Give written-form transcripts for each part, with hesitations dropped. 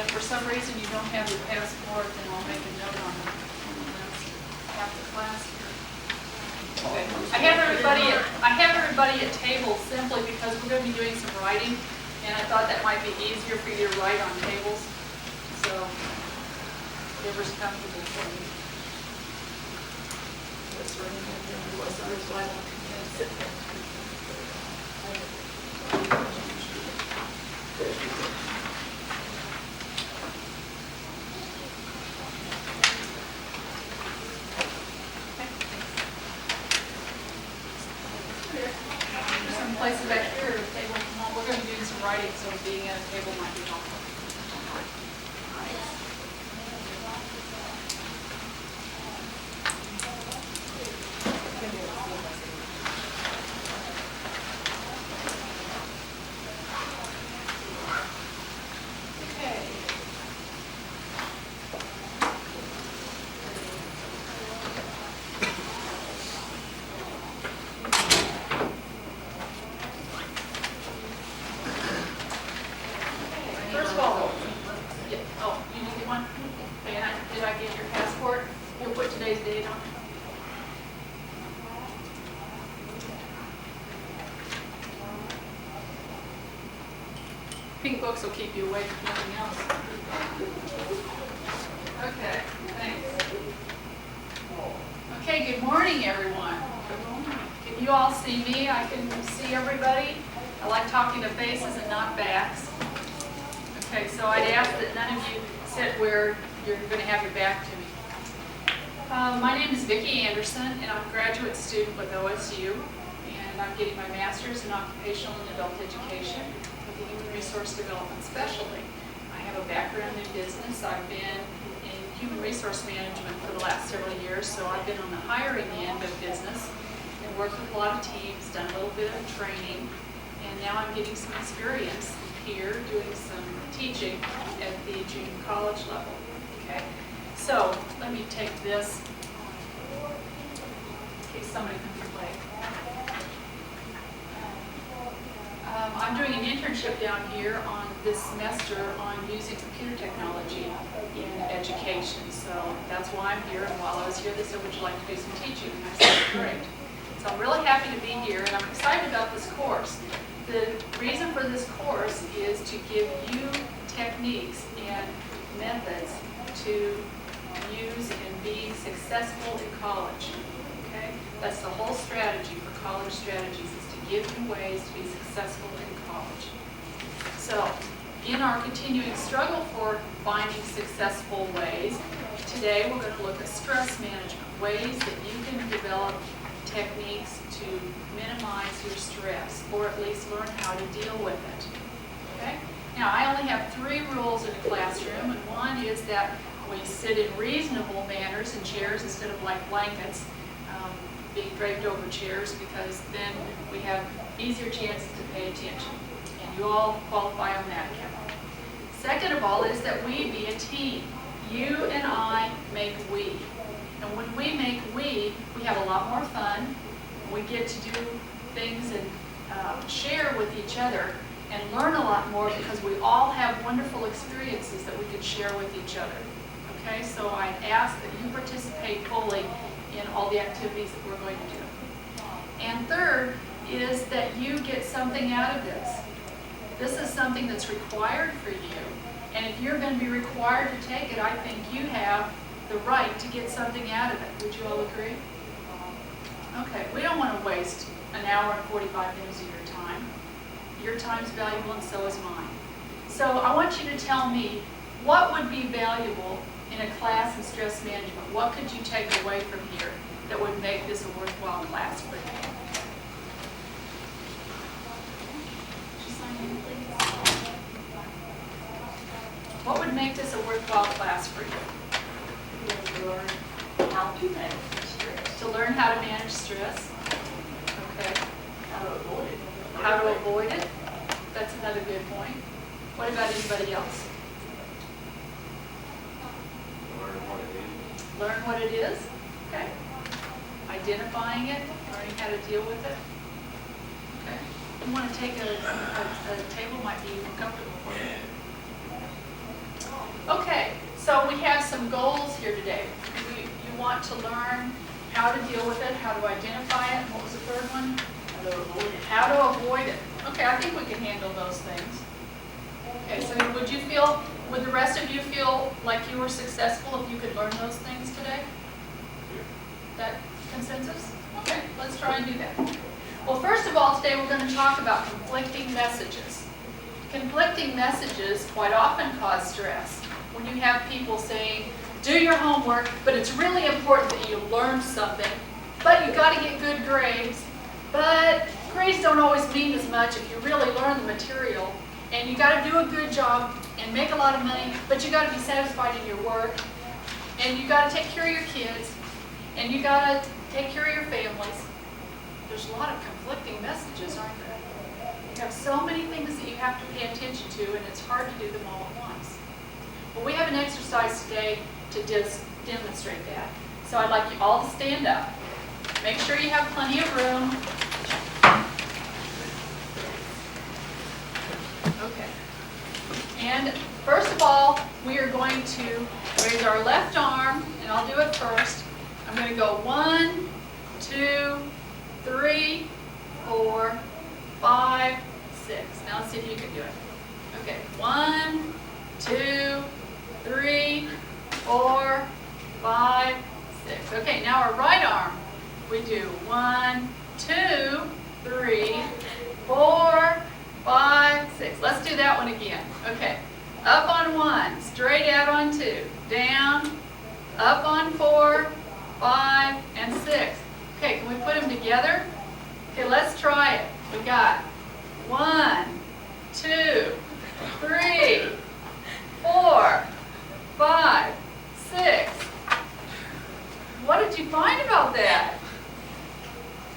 if for some reason you don't have your passport, then I'll make a note on the half the class here. Okay. I have everybody at tables simply because we're going to be doing some writing, and I thought that might be easier for you to write on tables. So, whatever's comfortable for you. That's right. There's some places back here, the table. We're going to be doing some writing, so being at a table might be helpful. Pink books will keep you awake if nothing else. Okay, thanks. Okay, good morning, everyone. Good morning. Can you all see me? I can see everybody. I like talking to faces and not backs. Okay, so I'd ask that none of you sit where you're going to have your back to me. My name is Vickie Anderson, and I'm a graduate student with OSU, and I'm getting my master's in occupational and adult education. Human Resource Development specialty. I have a background in business. I've been in human resource management for the last several years, so I've been on the hiring end of business and worked with a lot of teams, done a little bit of training, and now I'm getting some experience here doing some teaching at the junior college level. Okay, so let me take this in case somebody comes late. I'm doing an internship down here on this semester on using computer technology in education. So that's why I'm here. And while I was here, they said, would you like to do some teaching? And I said, great. So I'm really happy to be here, and I'm excited about this course. The reason for this course is to give you techniques and methods to use and be successful in college. Okay? That's the whole strategy for college strategies, is to give you ways to be successful in college. So, in our continuing struggle for finding successful ways, today we're going to look at stress management, ways that you can develop techniques to minimize your stress, or at least learn how to deal with it. Okay? Now, I only have 3 rules in a classroom, and one is that we sit in reasonable manners in chairs instead of like blankets, being draped over chairs, because then we have easier chances to pay attention. And you all qualify on that account. Second of all is that we be a team. You and I make we. And when we make we have a lot more fun. We get to do things and share with each other and learn a lot more, because we all have wonderful experiences that we can share with each other. Okay, so I ask that you participate fully in all the activities that we're going to do. And third is that you get something out of this. This is something that's required for you, and if you're going to be required to take it, I think you have the right to get something out of it. Would you all agree? Okay, we don't want to waste an hour and 45 minutes of your time. Your time's valuable, and so is mine. So I want you to tell me, what would be valuable in a class in stress management? What could you take away from here that would make this a worthwhile class for you? What would make this a worthwhile class for you? To learn how to manage stress. To learn how to manage stress. Okay. How to avoid it. How to avoid it. That's another good point. What about anybody else? Learn what it is. Okay. Identifying it, learning how to deal with it. Okay. You want to take a table, might be more comfortable for you. some goals here today. You want to learn how to deal with it, how to identify it, and what was the third one? How to avoid it. How to avoid it. Okay, I think we can handle those things. Okay, so would the rest of you feel like you were successful if you could learn those things today? That consensus? Okay, let's try and do that. Well, first of all, today we're going to talk about conflicting messages. Conflicting messages quite often cause stress. When you have people saying, do your homework, but it's really important that you learn something, but you got to get good grades, but grades don't always mean as much if you really learn the material, and you got to do a good job and make a lot of money, but you got to be satisfied in your work, and you got to take care of your kids, and you got to take care of your families. There's a lot of conflicting messages, aren't there? You have so many things that you have to pay attention to, and it's hard to do them all at once. Well, we have an exercise today to just demonstrate that. So I'd like you all to stand up. Make sure you have plenty of room. Okay. And first of all, we are going to raise our left arm, and I'll do it first. I'm going to go 1, 2, 3, 4, 5, 6. Now let's see if you can do it. Okay, 1, 2, 3, 4, 5, 6. Okay, now our right arm. We do 1, 2, 3, 4, 5, 6. Let's do that one again. Okay, up on 1, straight out on 2, down, up on 4, 5, and 6. Okay, can we put them together? Okay, let's try it. We got 1, 2, 3, 4, 5, 6. What did you find about that?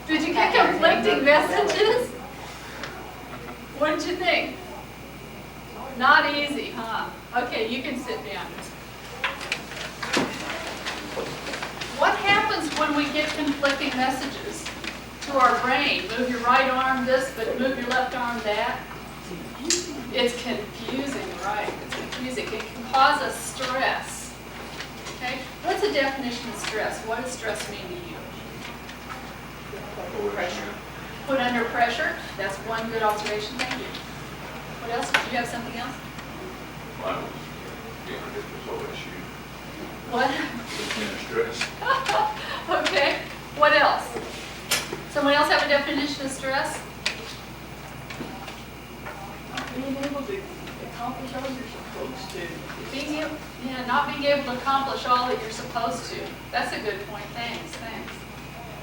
Did you get conflicting messages? What did you think? Not easy, huh? Okay, you can sit down. What happens when we get conflicting messages to our brain? Move your right arm this, but move your left arm that. It's confusing, right? It's confusing. It can cause us stress. Okay? What's the definition of stress? What does stress mean to you? Pressure. Put under pressure. That's one good observation. Thank you. What else? Did you have something else? Mine was being under this OSU. What? Being stressed. Okay. What else? Someone else have a definition of stress? Being able to accomplish all you're supposed to. Not being able to accomplish all that you're supposed to. That's a good point. Thanks.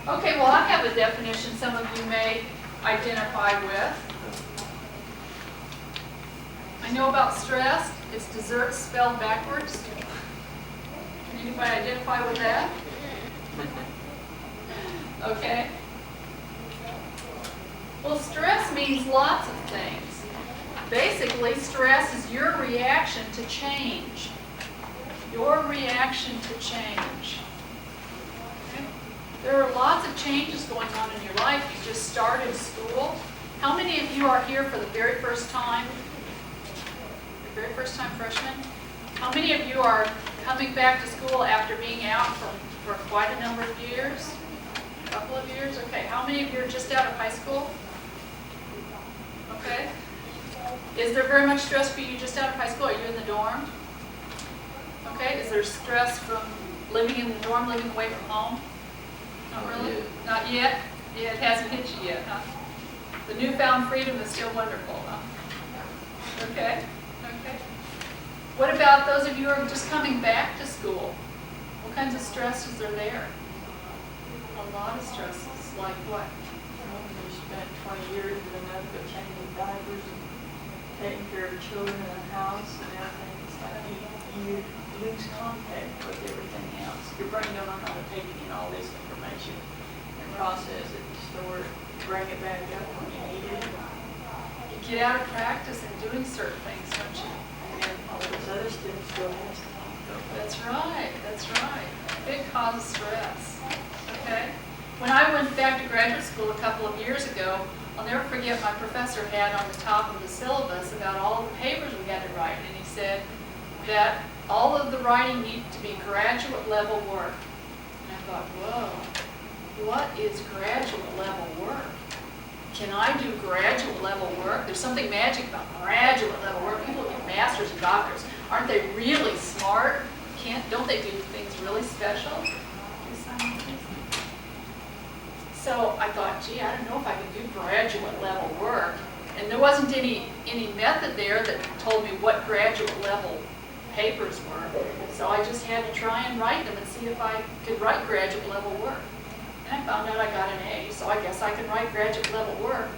Okay, well, I have a definition some of you may identify with. I know about stress. It's dessert spelled backwards. Can anybody identify with that? Okay. Well, stress means lots of things. Basically, stress is your reaction to change. Your reaction to change. Okay? There are lots of changes going on in your life. You just started school. How many of you are here for the very first time? The very first time freshmen? How many of you are coming back to school after being out for quite a number of years? A couple of years? Okay. How many of you are just out of high school? Okay. Is there very much stress for you just out of high school? Are you in the dorm? Okay. Is there stress from living in the dorm, living away from home? Not really? Not yet? Yeah, it hasn't hit you yet, huh? The newfound freedom is still wonderful, huh? Okay. What about those of you who are just coming back to school? What kinds of stresses are there? A lot of stresses. Like what? You spent 20 years doing nothing but changing diapers and taking care of children in the house and everything. It's like you lose contact with everything else. Your brain don't know how to take in all this information and process it, store it, bring it back up when you need it. You get out of practice in doing certain things, don't you? And all those other students still has to go. That's right. It causes stress. Okay? When I went back to graduate school a couple of years ago, I'll never forget my professor had on the top of the syllabus about all the papers we had to write. And he said that all of the writing needed to be graduate level work. And I thought, whoa, what is graduate level work? Can I do graduate level work? There's something magic about graduate level work. People get masters and doctors. Aren't they really smart? Don't they do things really special? So I thought, gee, I don't know if I can do graduate level work. And there wasn't any method there that told me what graduate level papers were. So I just had to try and write them and see if I could write graduate level work. And I found out I got an A, so I guess I can write graduate level work.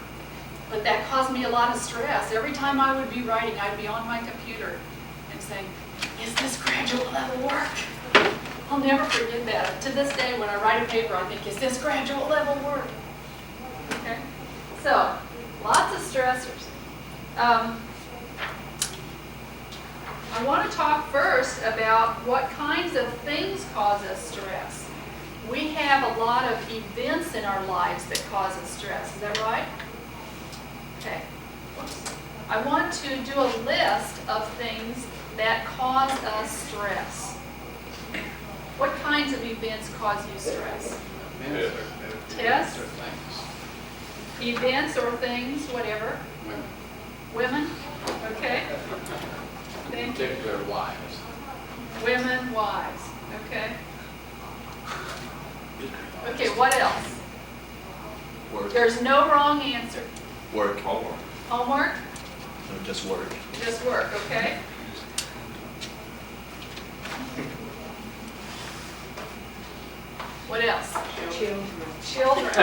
But that caused me a lot of stress. Every time I would be writing, I'd be on my computer and saying, is this graduate level work? I'll never forget that. To this day, when I write a paper, I think, is this graduate level work? Okay? So, lots of stressors. I want to talk first about what kinds of things cause us stress. We have a lot of events in our lives that cause us stress. Is that right? Okay. I want to do a list of things that cause us stress. What kinds of events cause you stress? Tests? Events or things, whatever. Women? Okay. Thank you. Particular wives. Women, wives. Okay. Okay, what else? Work. There's no wrong answer. Work. Homework. Homework? No, just work. Just work, okay? What else? Children. They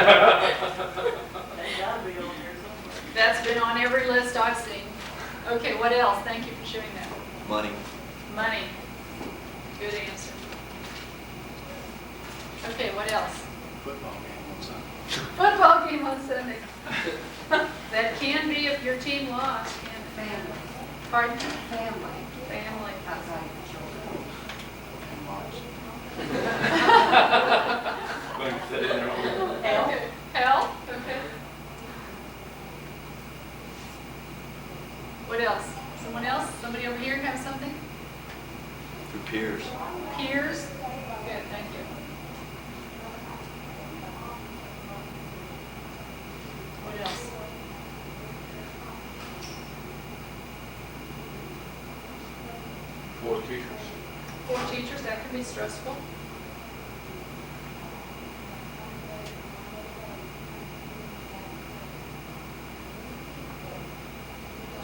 gotta be on here somewhere. That's been on every list I've seen. Okay, what else? Thank you for sharing that. Money. Money. Good answer. Okay, what else? Football game on Sunday. Football game on Sunday. That can be if your team lost, can it? Family, Pardon? family, Family. outside the children. And wives. Like, that didn't know. Okay. Health, okay. What else? Someone else? Somebody over here have something? Your peers. Peers? Good, thank you. What else? Poor teachers. Poor teachers, that can be stressful.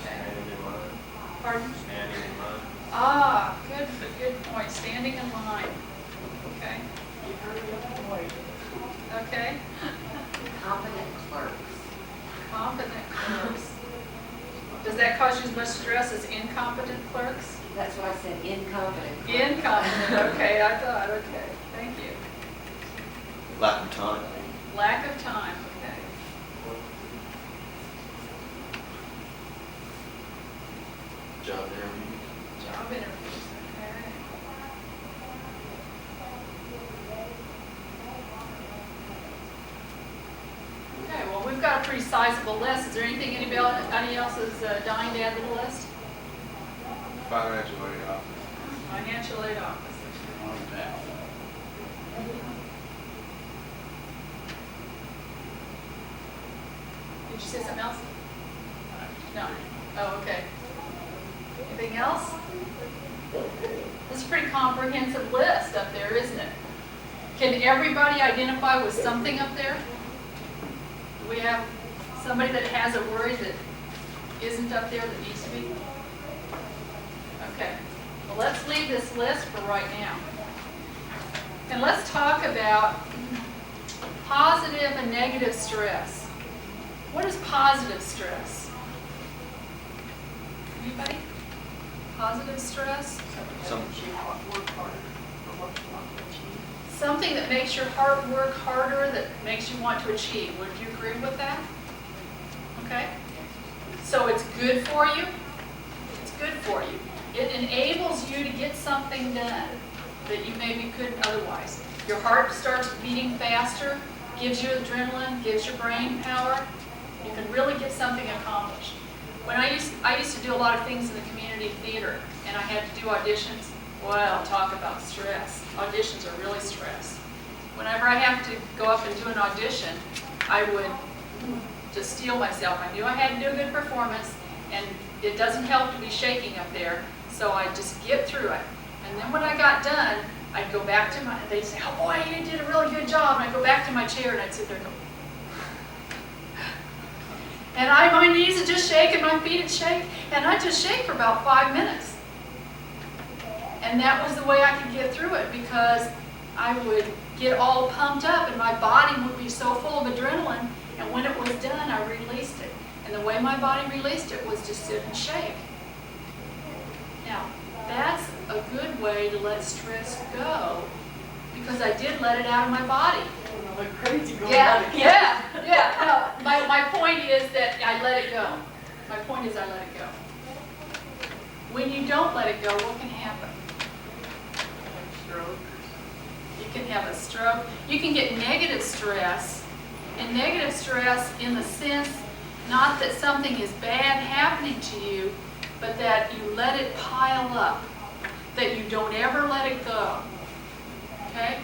Standing in line. Pardon? Standing in line. Ah, good point. Standing in line. Okay. You hurry up and wait. Okay. Competent clerks. Competent clerks. Does that cause you as much stress as incompetent clerks? That's why I said incompetent. clerks. Incompetent, okay, I thought, okay, thank you. Lack of time. Lack of time, okay. Job interview. Job interviews, okay. Okay, well, we've got a pretty sizable list. Is there anything anybody else is dying to add to the list? Financial aid office. Financial aid officers. On that. Did you say something else? No. Oh, okay. Anything else? This is a pretty comprehensive list up there, isn't it? Can everybody identify with something up there? Do we have somebody that has a worry that isn't up there that needs to be? Okay. Well, let's leave this list for right now. And let's talk about positive and negative stress. What is positive stress? Anybody? Positive stress? Some- Work harder for what you want to achieve. Something that makes your heart work harder, that makes you want to achieve. Would you agree with that? Okay? So it's good for you? It's good for you. It enables you to get something done that you maybe couldn't otherwise. Your heart starts beating faster, gives you adrenaline, gives your brain power. You can really get something accomplished. When I used to do a lot of things in the community theater, and I had to do auditions, Well, talk about stress. Auditions are really stress. Whenever I have to go up and do an audition, I would just steel myself. I knew I had to do a good performance, and it doesn't help to be shaking up there, so I just get through it. And then when I got done, I'd go back to my, they'd say, oh boy, you did a really good job. And I'd go back to my chair and I'd sit there and go, and my knees would just shake and my feet would shake, and I'd just shake for about 5 minutes. And that was the way I could get through it, because I would get all pumped up and my body would be so full of adrenaline, and when it was done, I released it. And the way my body released it was just sit and shake. Now, that's a good way to let stress go, because I did let it out of my body. I look crazy going Yeah, out again. yeah. No, my point is that I let it go. My point is I let it go. When you don't let it go, what can happen? Stroke. You can have a stroke. You can get negative stress. And negative stress in the sense, not that something is bad happening to you, but that you let it pile up, that you don't ever let it go. Okay?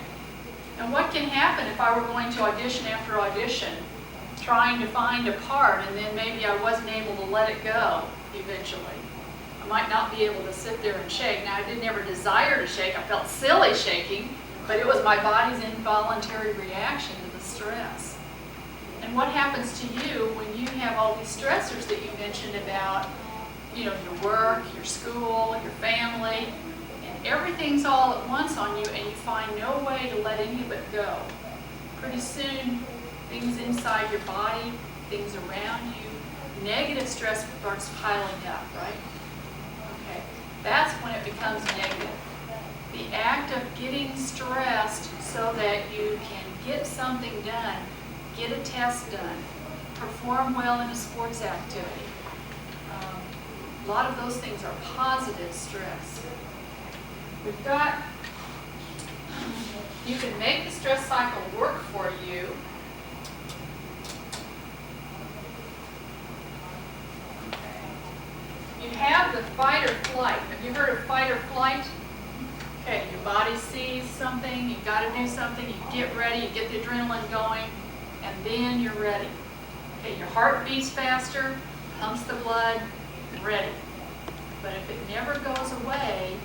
And what can happen if I were going to audition after audition, trying to find a part, and then maybe I wasn't able to let it go eventually? I might not be able to sit there and shake. Now, I didn't ever desire to shake. I felt silly shaking, but it was my body's involuntary reaction to the stress. And what happens to you when you have all these stressors that you mentioned about, you know, your work, your school, your family, and everything's all at once on you, and you find no way to let any of it go. Pretty soon, things inside your body, things around you, negative stress starts piling up, right? Okay, that's when it becomes negative. The act of getting stressed so that you can get something done, get a test done, perform well in a sports activity. A lot of those things are positive stress. We've got, you can make the stress cycle work for you. You have the fight or flight. Have you heard of fight or flight? Okay, your body sees something, you got to do something, you get ready, you get the adrenaline going, and then you're ready. Okay, your heart beats faster, pumps the blood, ready. But if it never goes away,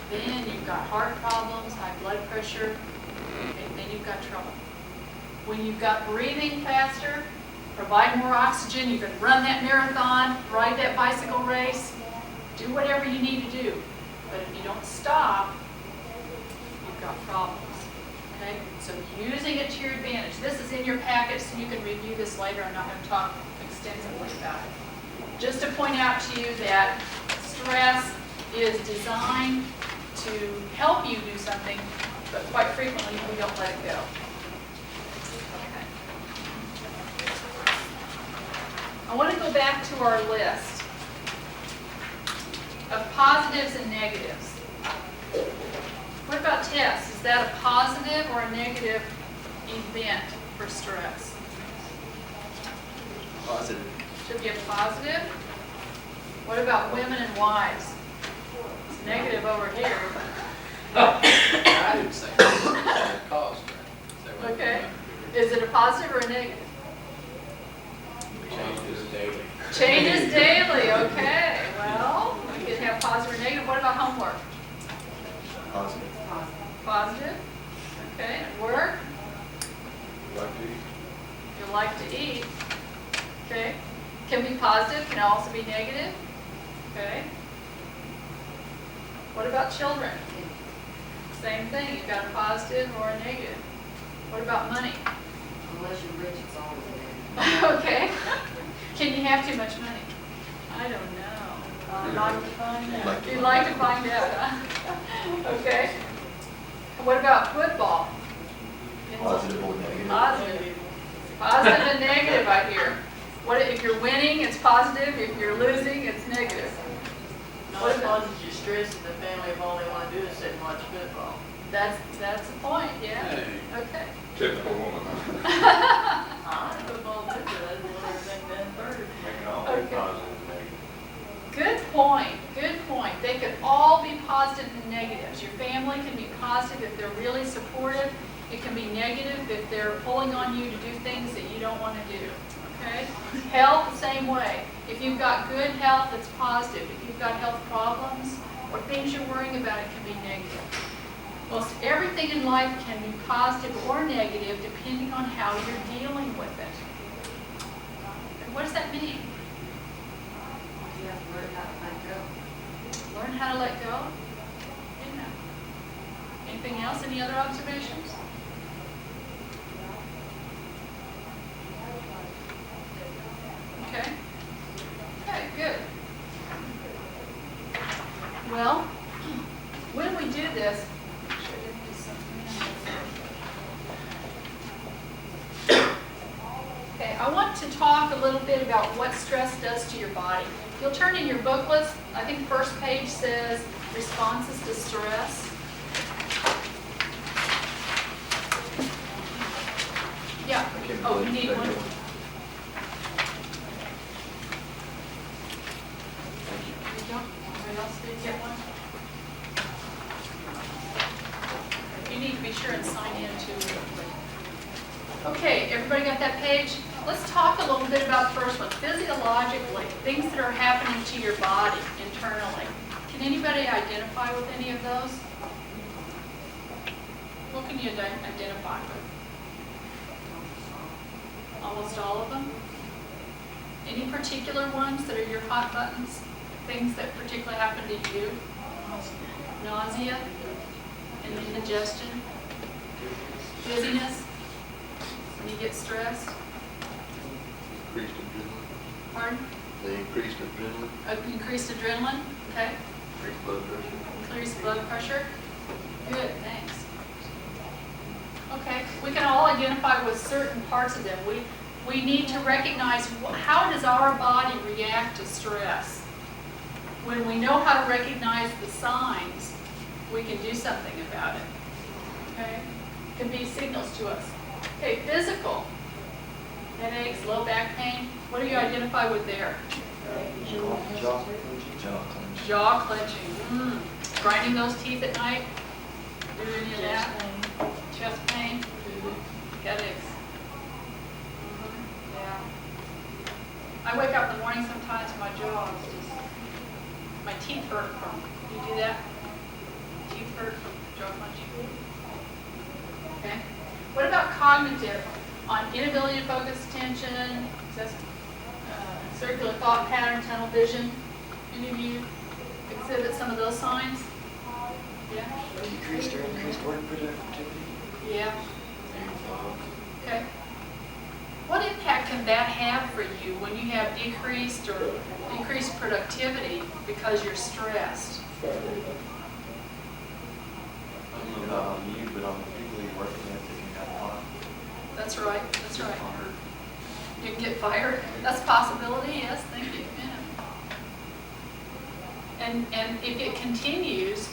then you've got heart problems, high blood pressure, okay, then you've got trouble. When you've got breathing faster, provide more oxygen, you can run that marathon, ride that bicycle race, do whatever you need to do. But if you don't stop, you've got problems. Okay? So using it to your advantage. This is in your package, so you can review this later. I'm not going to talk extensively about it. Just to point out to you that stress is designed to help you do something, but quite frequently we don't let it go. Okay. I want to go back to our list of positives and negatives. What about tests? Is that a positive or a negative event for stress? Positive. Should be a positive. What about women and wives? It's negative over here. I didn't say that. Cause, right? Okay. Is it a positive or a negative? Changes daily. Changes daily, okay. Well, we could have positive or negative. What about homework? Positive. Positive. Okay. And work? Like to eat. You like to eat. Okay. Can be positive, can also be negative. Okay. What about children? Same thing. You've got a positive or a negative. What about money? Unless you're rich, it's always a negative. Okay. Can you have too much money? I don't know. I'd like to find out. You'd like to find out, huh? Okay. What about football? Positive or negative. Positive. Positive and negative, I hear. What if you're winning, it's positive. If you're losing, it's negative. Not as long as you're stressed and the family, if all they want to do is sit and watch football. That's the point, yeah. Hey. Okay. Typical woman. I like football too, but I want everything done first. Making all the Okay. positive and negative. Good point. Good point. They could all be positive and negatives. Your family can be positive if they're really supportive. It can be negative if they're pulling on you to do things that you don't want to do. Okay? Health, the same way. If you've got good health, it's positive. If you've got health problems or things you're worrying about, it can be negative. Most everything in life can be positive or negative depending on how you're dealing with it. And what does that mean? You have to learn how to let go. Learn how to let go? Yeah. Anything else? Any other observations? Okay. Okay, good. Well, when we do this, okay, I want to talk a little bit about what stress does to your body. If you'll turn in your booklets, I think the first page says responses to stress. Yeah. Oh, you need one? Anybody else did get one? You need to be sure and sign in too real quick. Okay, everybody got that page? Let's talk a little bit about the first one. Physiologically, things that are happening to your body internally. Can anybody identify with any of those? What can you identify with? Almost all of them? Any particular ones that are your hot buttons? Things that particularly happen to you? Nausea and indigestion? Dizziness? When you get stressed? Increased adrenaline. Pardon? The increased adrenaline. Increased adrenaline? Okay. Increased blood pressure. Increased blood pressure? Good, thanks. Okay, we can all identify with certain parts of them. We need to recognize how does our body react to stress. When we know how to recognize the signs, we can do something about it. Okay? It can be signals to us. Okay, physical. Headaches, low back pain. What do you identify with there? Jaw clenching. Jaw clenching. Grinding those teeth at night. Do any of that? Chest pain. Headaches. Yeah. I wake up in the morning sometimes and my jaw is just, my teeth hurt from. Do you do that? Teeth hurt from jaw clenching. Okay. What about cognitive? On inability to focus attention, circular thought pattern, tunnel vision. Any of you exhibit some of those signs? Yeah? Increased work productivity. Yeah. Okay. What impact can that have for you when you have decreased productivity because you're stressed? I don't know about you, but on the people you're working with, they can have a lot. That's right. That's right. You can get fired. That's a possibility. Yes. Thank you. Yeah. And if it continues,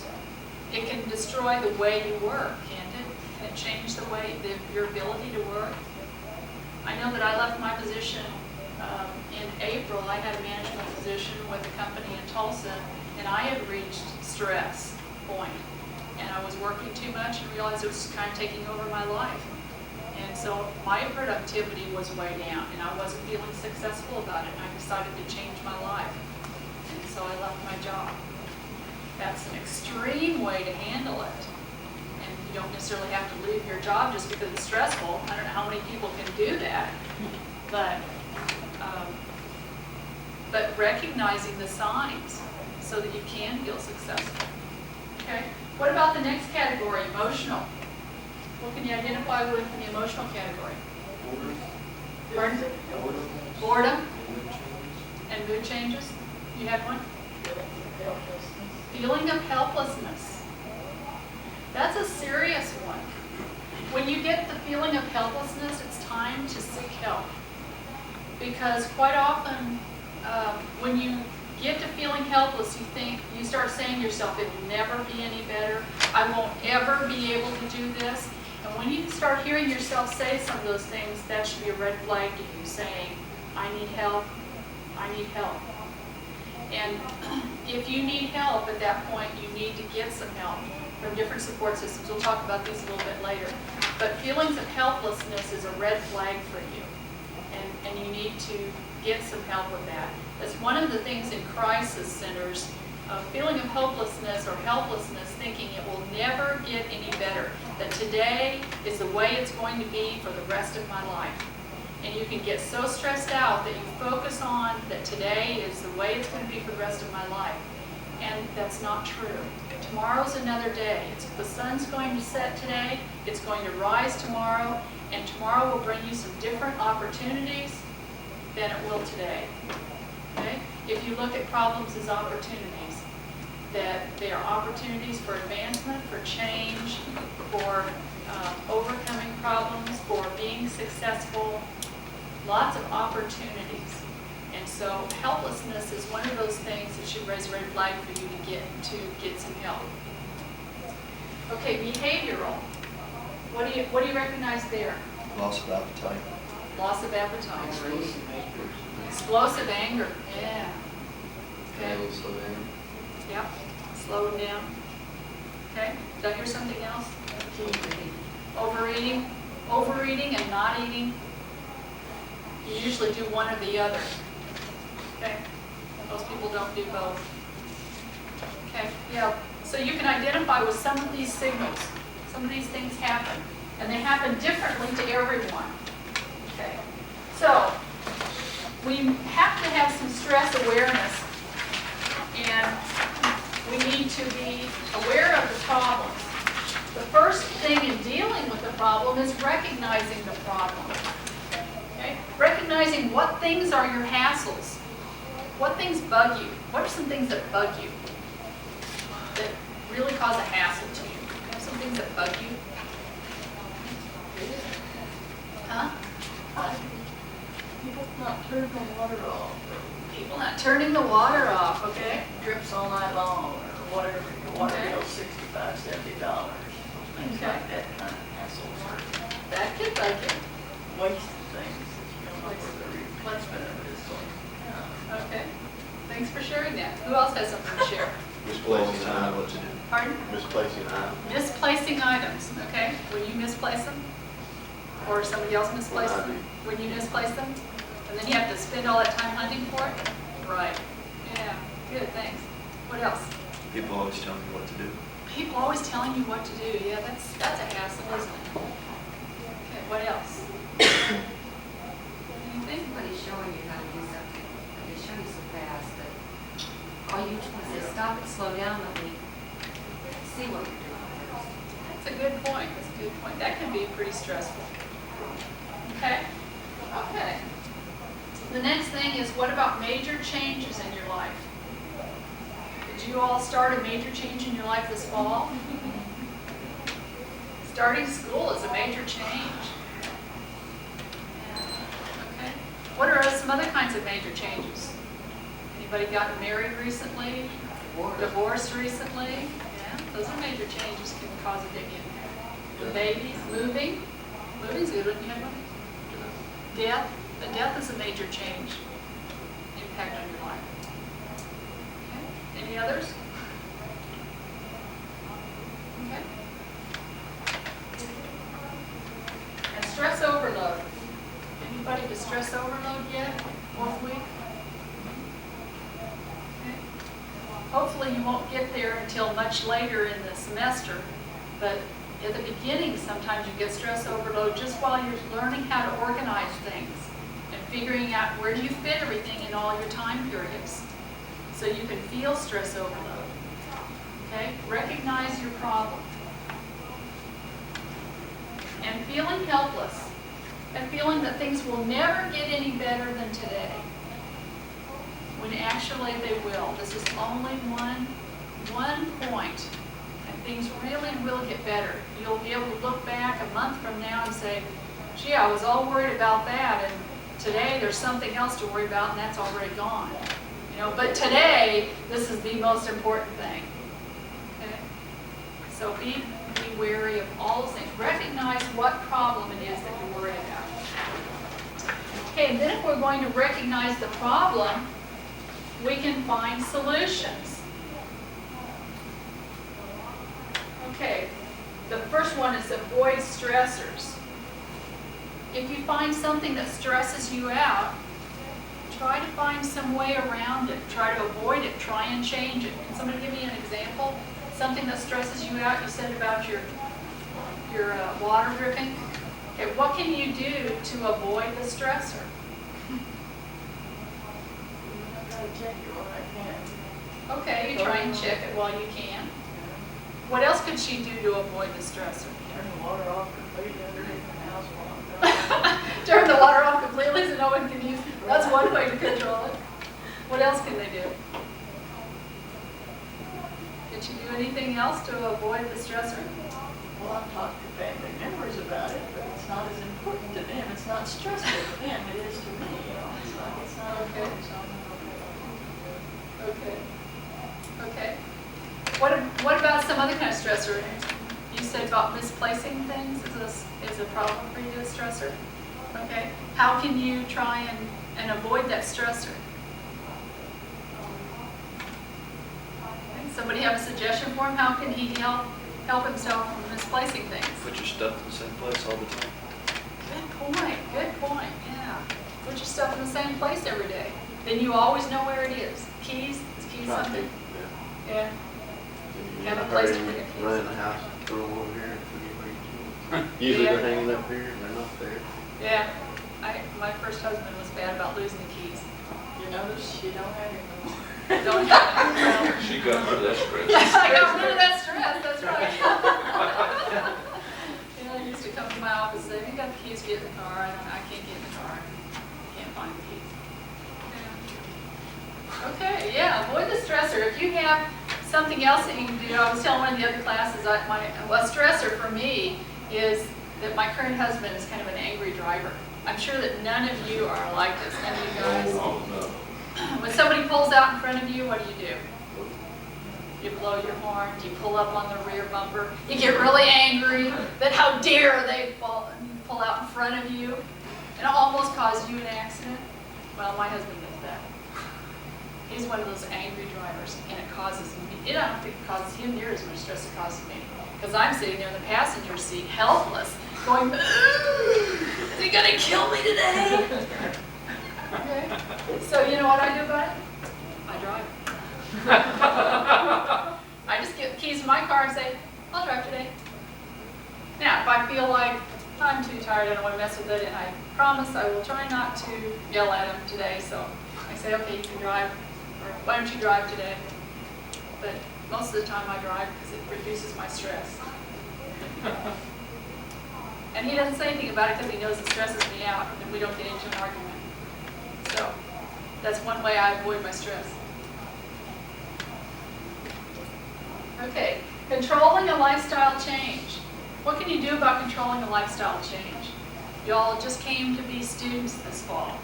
it can destroy the way you work, can't it? Can it change the way your ability to work? I know that I left my position in April. I had a management position with a company in Tulsa, and I had reached stress point. And I was working too much and realized it was kind of taking over my life. And so my productivity was way down, and I wasn't feeling successful about it. And I decided to change my life. And so I left my job. That's an extreme way to handle it. And you don't necessarily have to leave your job just because it's stressful. I don't know how many people can do that. But recognizing the signs so that you can feel successful. Okay. What about the next category, emotional? What can you identify with in the emotional category? Pardon? Boredom. And mood changes? You had one? Feeling of helplessness. That's a serious one. When you get the feeling of helplessness, it's time to seek help. Because quite often, when you get to feeling helpless, you start saying to yourself, it will never be any better. I won't ever be able to do this. And when you start hearing yourself say some of those things, that should be a red flag to you saying, I need help, I need help. And if you need help at that point, you need to get some help from different support systems. We'll talk about these a little bit later. But feelings of helplessness is a red flag for you. And you need to get some help with that. That's one of the things in crisis centers, a feeling of hopelessness or helplessness, thinking it will never get any better, that today is the way it's going to be for the rest of my life. And you can get so stressed out that you focus on that today is the way it's going to be for the rest of my life. And that's not true. Tomorrow's another day. The sun's going to set today, it's going to rise tomorrow, and tomorrow will bring you some different opportunities than it will today. Okay? If you look at problems as opportunities, that they are opportunities for advancement, for change, for overcoming problems, for being successful, lots of opportunities. And so helplessness is one of those things that should raise a red flag for you to get some help. Okay, behavioral. What do you recognize there? Loss of appetite. Loss of appetite. Explosive anger. Yeah. Okay. Yep. Slowing down. Okay. Did I hear something else? Overeating. Overeating and not eating. You usually do one or the other. Okay. Most people don't do both. Okay. Yeah. So you can identify with some of these signals. Some of these things happen, and they happen differently to everyone. Okay. So we have to have some stress awareness, and we need to be aware of the problems. The first thing in dealing with the problem is recognizing the problem. Okay? Recognizing what things are your hassles. What things bug you? What are some things that bug you? That really cause a hassle to you? You have some things that bug you? Huh? People not turning the water off, People not turning the water off, okay? drips all night long, or whatever, your water Okay. bill's $65, $70. Things Okay. like that kind of hassle, That could bug you. wasted things that you don't know where the replacement of it is going. Okay. Thanks for sharing that. Who else has something to share? Misplacing I know items. what to do. Pardon? Misplacing items. Misplacing items, okay? When you misplace them? Or somebody else misplaces When I them? When you misplace them? And then you have to spend all that time hunting for it? Right. Yeah, good, thanks. What else? People always tell me what to do. People always telling you what to do. Yeah, that's a hassle, isn't it? Okay, what else? Anything? Somebody's showing you how to do something, but they show you so fast that all you do is say, stop it, slow down, let me see what you're doing first. That's a good point. That's a good point. That can be pretty stressful. Okay? Okay. The next thing is, what about major changes in your life? Did you all start a major change in your life this fall? Starting school is a major change. Okay. What are some other kinds of major changes? Anybody gotten married recently? Divorced recently? Yeah, those are major changes can cause a big impact. The babies, moving. Moving's good, wouldn't you have one? Death. The death is a major change. Impact on your life. Okay. Any others? Okay. And stress overload. Anybody with stress overload yet? Fourth week? Okay. Hopefully you won't get there until much later in the semester, but at the beginning sometimes you get stress overload just while you're learning how to organize things and figuring out where do you fit everything in all your time periods so you can feel stress overload. Okay? Recognize your problem. And feeling helpless and feeling that things will never get any better than today, when actually they will. This is only one point, and things really will get better. You'll be able to look back a month from now and say, gee, I was all worried about that, and today there's something else to worry about, and that's already gone. You know, but today, this is the most important thing. Okay? So be wary of all those things. Recognize what problem it is that you're worried about. Okay, and then if we're going to recognize the problem, we can find solutions. Okay, the first one is avoid stressors. If you find something that stresses you out, try to find some way around it. Try to avoid it. Try and change it. Can somebody give me an example? Something that stresses you out. You said about your water dripping. Okay, what can you do to avoid the stressor? I gotta check it when I can. Okay, you try and check it while you can. What else could she do to avoid the stressor? Turn the water off completely underneath the house while I'm done. Turn the water off completely so no one can use it. That's one way to control it. What else can they do? Did you do anything else to avoid the stressor? Well, I've talked to family members about it, but it's not as important to them. It's not stressful to them. It is to me, you know. It's not Okay. important, so I'm not Okay. Okay. What about some other kind of stressor? You said about misplacing things is a problem for you, a stressor? Okay. How can you try and avoid that stressor? Okay. Somebody have a suggestion for him? How can he help himself from misplacing things? Put your stuff in the same place all the time. Good point, yeah. Put your stuff in the same place every day. Then you always know where it is. Keys, is keys Try to something? take- Yeah. You Have a never place heard to him put your keys. run in the house, throw them over here, and forget where you Usually Yeah. they're hanging up here, and they're not there. Yeah. My first husband was bad about losing the keys. You notice you don't have any more. Don't have it. She got rid of that stress. I got rid of that stress, that's right. He used to come to my office and say, you got the keys, get in the car. I can't get in the car. Can't find the keys. Yeah. Okay, yeah, avoid the stressor. If you have something else that you can do, I was telling one of the other classes, a stressor for me is that my current husband is kind of an angry driver. I'm sure that none of you are like this, none of you guys. Oh, no. When somebody pulls out in front of you, what do? You blow your horn, you pull up on the rear bumper, you get really angry that how dare they pull out in front of you, and it almost caused you an accident. Well, my husband does that. He's one of those angry drivers, and it causes me, I don't think it causes him near as much stress as it causes me. Because I'm sitting there in the passenger seat, helpless, going, is he gonna kill me today? Okay. So you know what I do about it? I drive. I just get the keys in my car and say, I'll drive today. Now, if I feel like I'm too tired, I don't want to mess with it, and I promise I will try not to yell at him today, so I say, okay, you can drive, or why don't you drive today? But most of the time I drive because it reduces my stress. And he doesn't say anything about it because he knows it stresses me out, and we don't get into an argument. So that's one way I avoid my stress. Okay, controlling a lifestyle change. What can you do about controlling a lifestyle change? Y'all just came to be students this fall.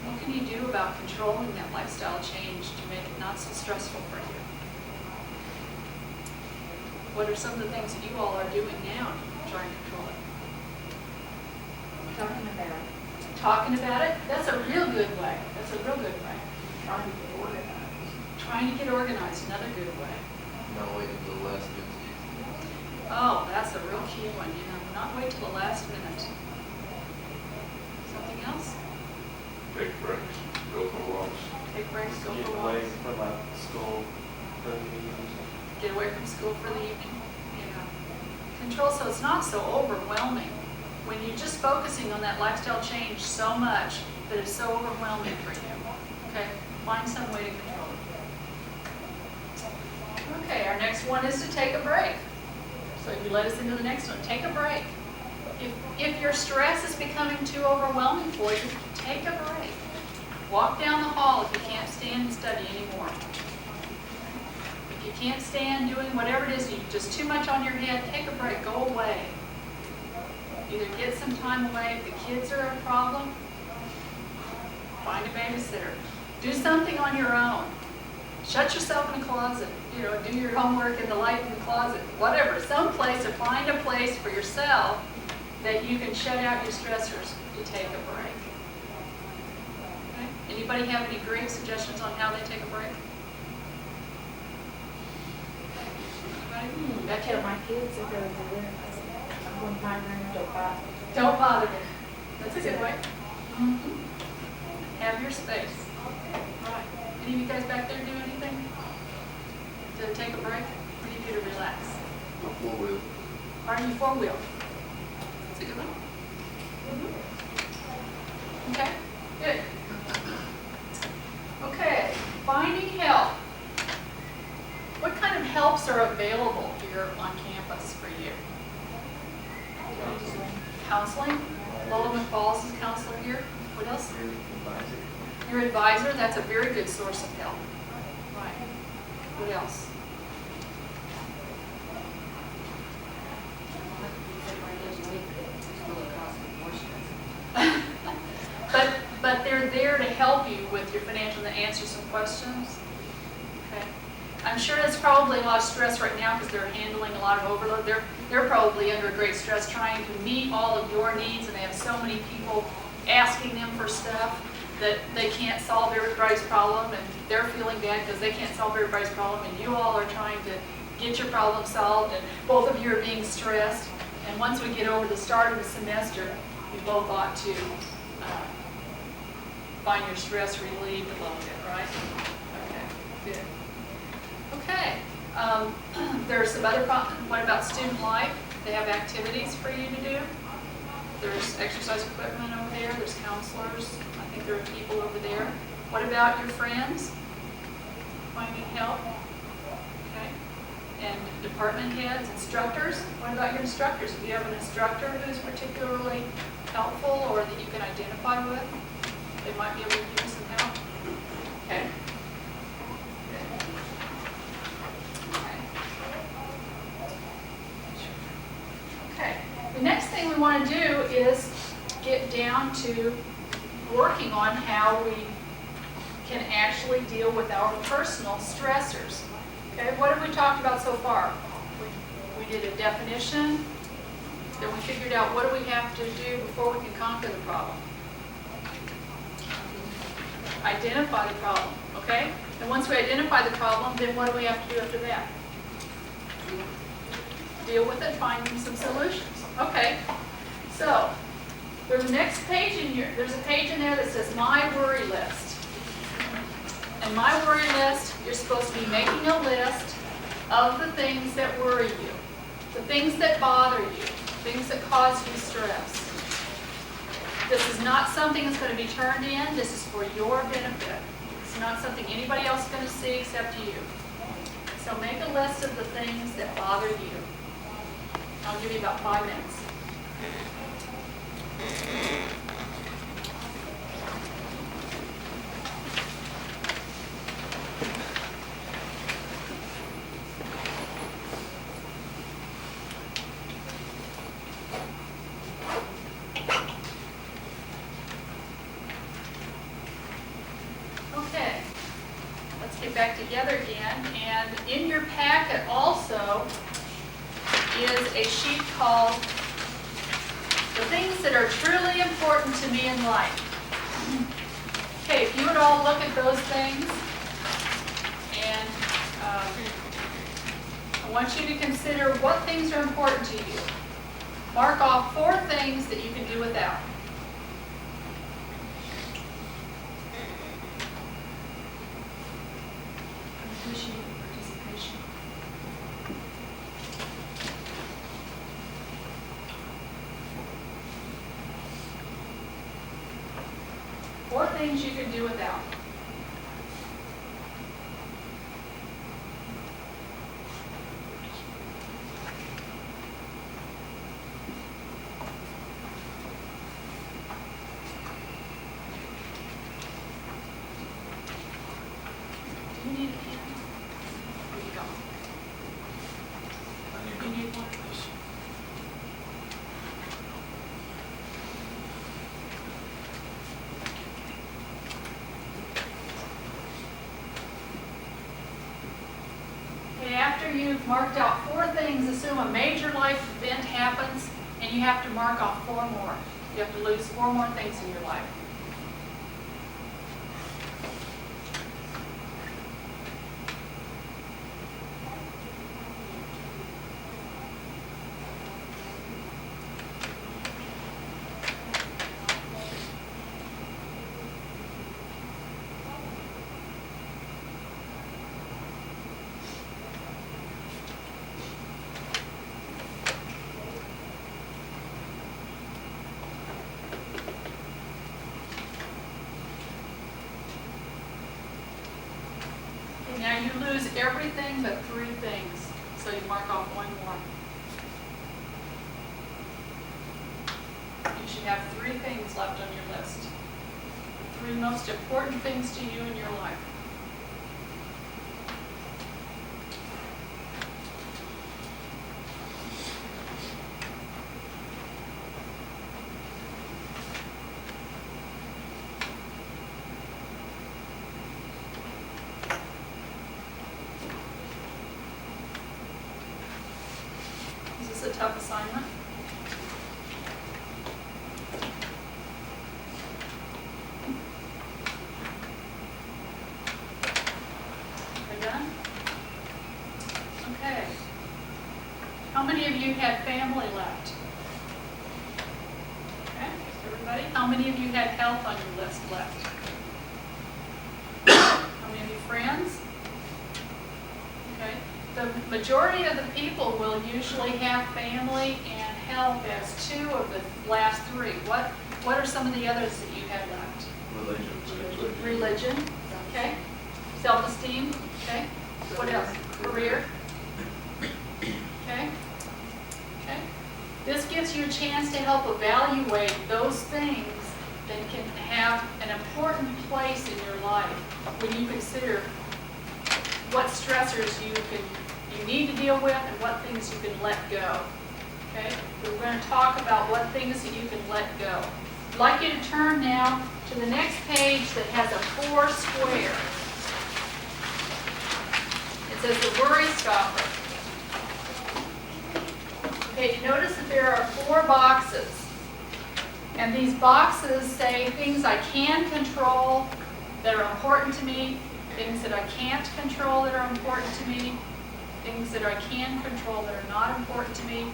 What can you do about controlling that lifestyle change to make it not so stressful for you? What are some of the things that you all are doing now to try and control it? Talking about it. Talking about it? That's a real good way. That's a real good way. Trying to get organized. Trying to get organized, another good way. Not waiting until the last minute. Oh, that's a real key one, you know, not wait till the last minute. Something else? Take breaks, go for walks. Take breaks, go Get for away walks. from like school, for the meetings. Get away from school for the evening. Yeah. Control so it's not so overwhelming. When you're just focusing on that lifestyle change so much that it's so overwhelming for you. Okay, find some way to control it. Okay, our next one is to take a break. So you led us into the next one, take a break. If your stress is becoming too overwhelming for you, take a break. Walk down the hall if you can't stand and study anymore. If you can't stand doing whatever it is, you just too much on your head, take a break, go away. Either get some time away if the kids are a problem, find a babysitter. Do something on your own. Shut yourself in a closet, you know, do your homework in the light in the closet, whatever. Some place or find a place for yourself that you can shut out your stressors to take a break. Okay? Anybody have any great suggestions on how they take a break? Anybody? I tell my kids if they're there, I'm going to my room, don't bother. Don't bother them. That's a good way. Have your space. Right. Any of you guys back there do anything to take a break? What do you do to relax? A four-wheel. Are you four-wheel? That's a good one. Okay, good. Okay, finding help. What kind of helps are available here on campus for you? Counseling. Lola McFalls is counselor here. What else? Your advisor, that's a very good source of help. Right. What else? But they're there to help you with your financial and answer some questions. Okay. I'm sure it's probably a lot of stress right now because they're handling a lot of overload. They're probably under great stress trying to meet all of your needs, and they have so many people asking them for stuff that they can't solve everybody's problem, and they're feeling bad because they can't solve everybody's problem, and you all are trying to get your problem solved, and both of you are being stressed. And once we get over the start of the semester, you both ought to find your stress relieved a little bit, right? Okay, good. Okay, there's some other, what about student life? They have activities for you to do. There's exercise equipment over there, there's counselors, I think there are people over there. What about your friends? Finding help? Okay. And department heads, instructors? What about your instructors? If you have an instructor who's particularly helpful or that you can identify with, they might be able to give you some help. Okay. Okay. The next thing we want to do is get down to working on how we can actually deal with our personal stressors. Okay, what have we talked about so far? We did a definition, then we figured out what do we have to do before we can conquer the problem. Identify the problem, okay? And once we identify the problem, then what do we have to do after that? Deal with it, find some solutions. Okay, so there's a next page in here. There's a page in there that says My Worry List. And My Worry List, you're supposed to be making a list of the things that worry you, the things that bother you, things that cause you stress. This is not something that's going to be turned in. This is for your benefit. It's not something anybody else is going to see except you. So make a list of the things that bother you. I'll give you about 5 minutes. Okay, let's get back together again. And in your packet also is a sheet called The Things That Are Truly Important to Me in Life. Okay, if you would all look at those things, and I want you to consider what things are important to you. Mark off 4 things that you can do without. Appreciate participation. Four things you can do without. Do you need a pen? Here you go. You need one? Okay, after you've marked out 4 things, assume a major life event happens and you have to mark off 4 more. You have to lose 4 more things in your life. And you lose everything but 3 things. So you mark off 1 more. You should have 3 things left on your list. 3 most important things to you in your life. Is this a tough assignment? Are you done? Okay. How many of you had family left? Okay, everybody? How many of you had health on your list left? How many of you friends? Okay. The majority of the people will usually have family and health as 2 of the last 3. What are some of the others that you had left? Religion, okay. Self-esteem, okay. What else? Career, okay. Okay. This gives you a chance to help evaluate those things that can have an important place in your life when you consider what stressors you need to deal with and what things you can let go. Okay? So we're going to talk about what things that you can let go. I'd like you to turn now to the next page that has a 4 square. It says the worry stopper. Okay, you notice that there are 4 boxes. And these boxes say things I can control that are important to me, things that I can't control that are important to me, things that I can control that are not important to me,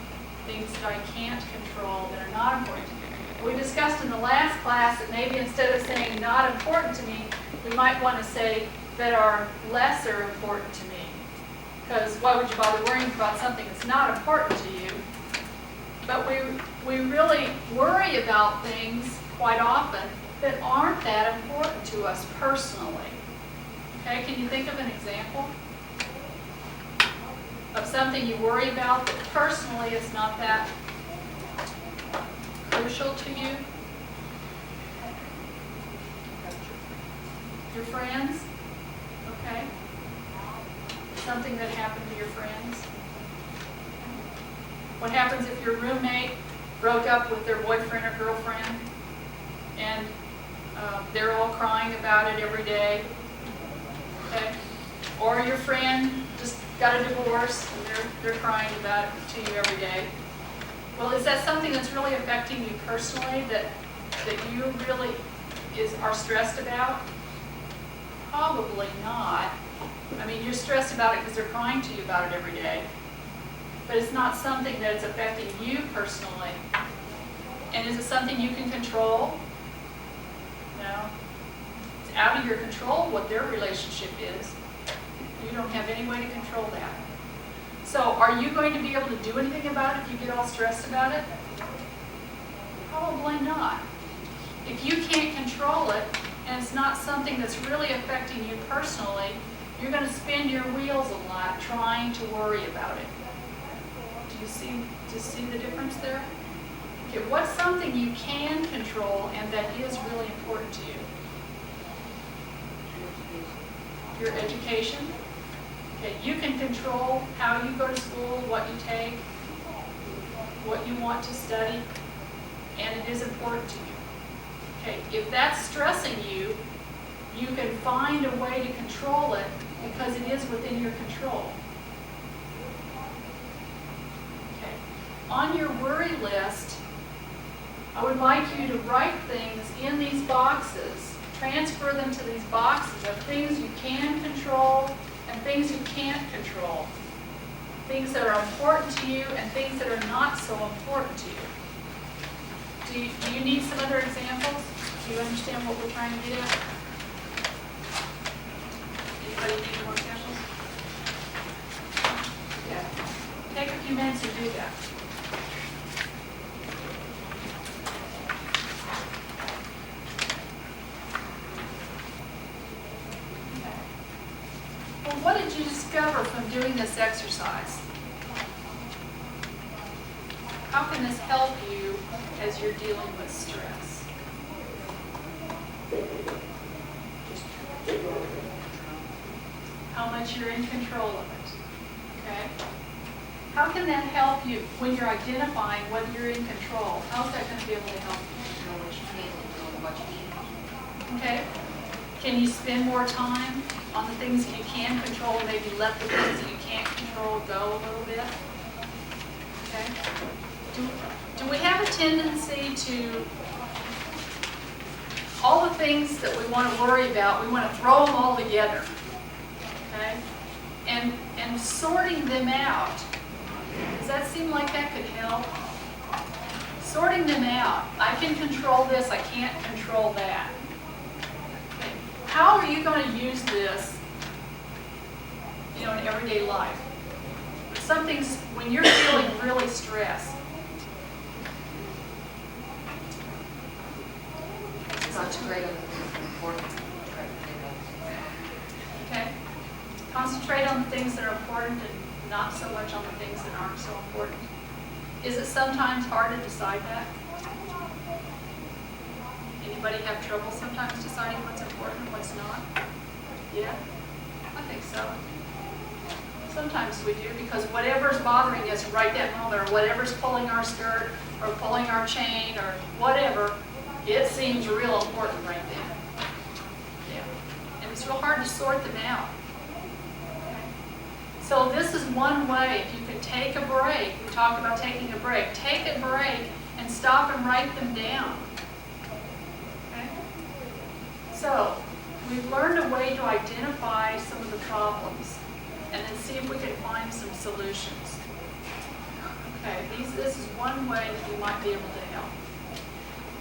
things that I can't control that are not important to me. We discussed in the last class that maybe instead of saying not important to me, we might want to say that are lesser important to me. Because why would you bother worrying about something that's not important to you? But we really worry about things quite often that aren't that important to us personally. Okay, can you think of an example of something you worry about that personally is not that crucial to you? Your friends? Okay. Something that happened to your friends? What happens if your roommate broke up with their boyfriend or girlfriend and they're all crying about it every day? Okay. Or your friend just got a divorce and they're crying about it to you every day. Well, is that something that's really affecting you personally that you really are stressed about? Probably not. I mean, you're stressed about it because they're crying to you about it every day. But it's not something that's affecting you personally. And is it something you can control? No. It's out of your control what their relationship is. You don't have any way to control that. So are you going to be able to do anything about it if you get all stressed about it? Probably not. If you can't control it, and it's not something that's really affecting you personally, you're going to spin your wheels a lot trying to worry about it. Do you see the difference there? Okay, what's something you can control and that is really important to you? Your education. Okay, you can control how you go to school, what you take, what you want to study, and it is important to you. Okay, if that's stressing you, you can find a way to control it because it is within your control. Okay, on your worry list, I would like you to write things in these boxes, transfer them to these boxes of things you can control and things you can't control. Things that are important to you and things that are not so important to you. Do you need some other examples? Do you understand what we're trying to get at? Anybody need more examples? Yeah. Take a few minutes to do that. Okay. Well, what doing this exercise, how can this help you as you're dealing with stress? How much you're in control of it, okay? How can that help you when you're identifying whether you're in control? How's that going to be able to help you? Know what you can and know what you can't. Okay? Can you spend more time on the things that you can control, maybe let the things that you can't control go a little bit? Okay? Do we have a tendency to, all the things that we want to worry about, we want to throw them all together? Okay? And sorting them out, does that seem like that could help? Sorting them out. I can control this, I can't control that. Okay. How are you going to use this, in everyday life? Something's, when you're feeling really stressed. Concentrate on the things that are important. Try to think of. Okay? Concentrate on the things that are important and not so much on the things that aren't so important. Is it sometimes hard to decide that? Anybody have trouble sometimes deciding what's important and what's not? Yeah? I think so. Sometimes we do, because whatever's bothering us right that moment, or whatever's pulling our skirt, or pulling our chain, or whatever, it seems real important right then. Yeah. And it's real hard to sort them out. Okay. So this is one way. If you can take a break, we talked about taking a break. Take a break and stop and write them down. Okay. So we've learned a way to identify some of the problems and then see if we can find some solutions. Okay, this is one way that you might be able to help.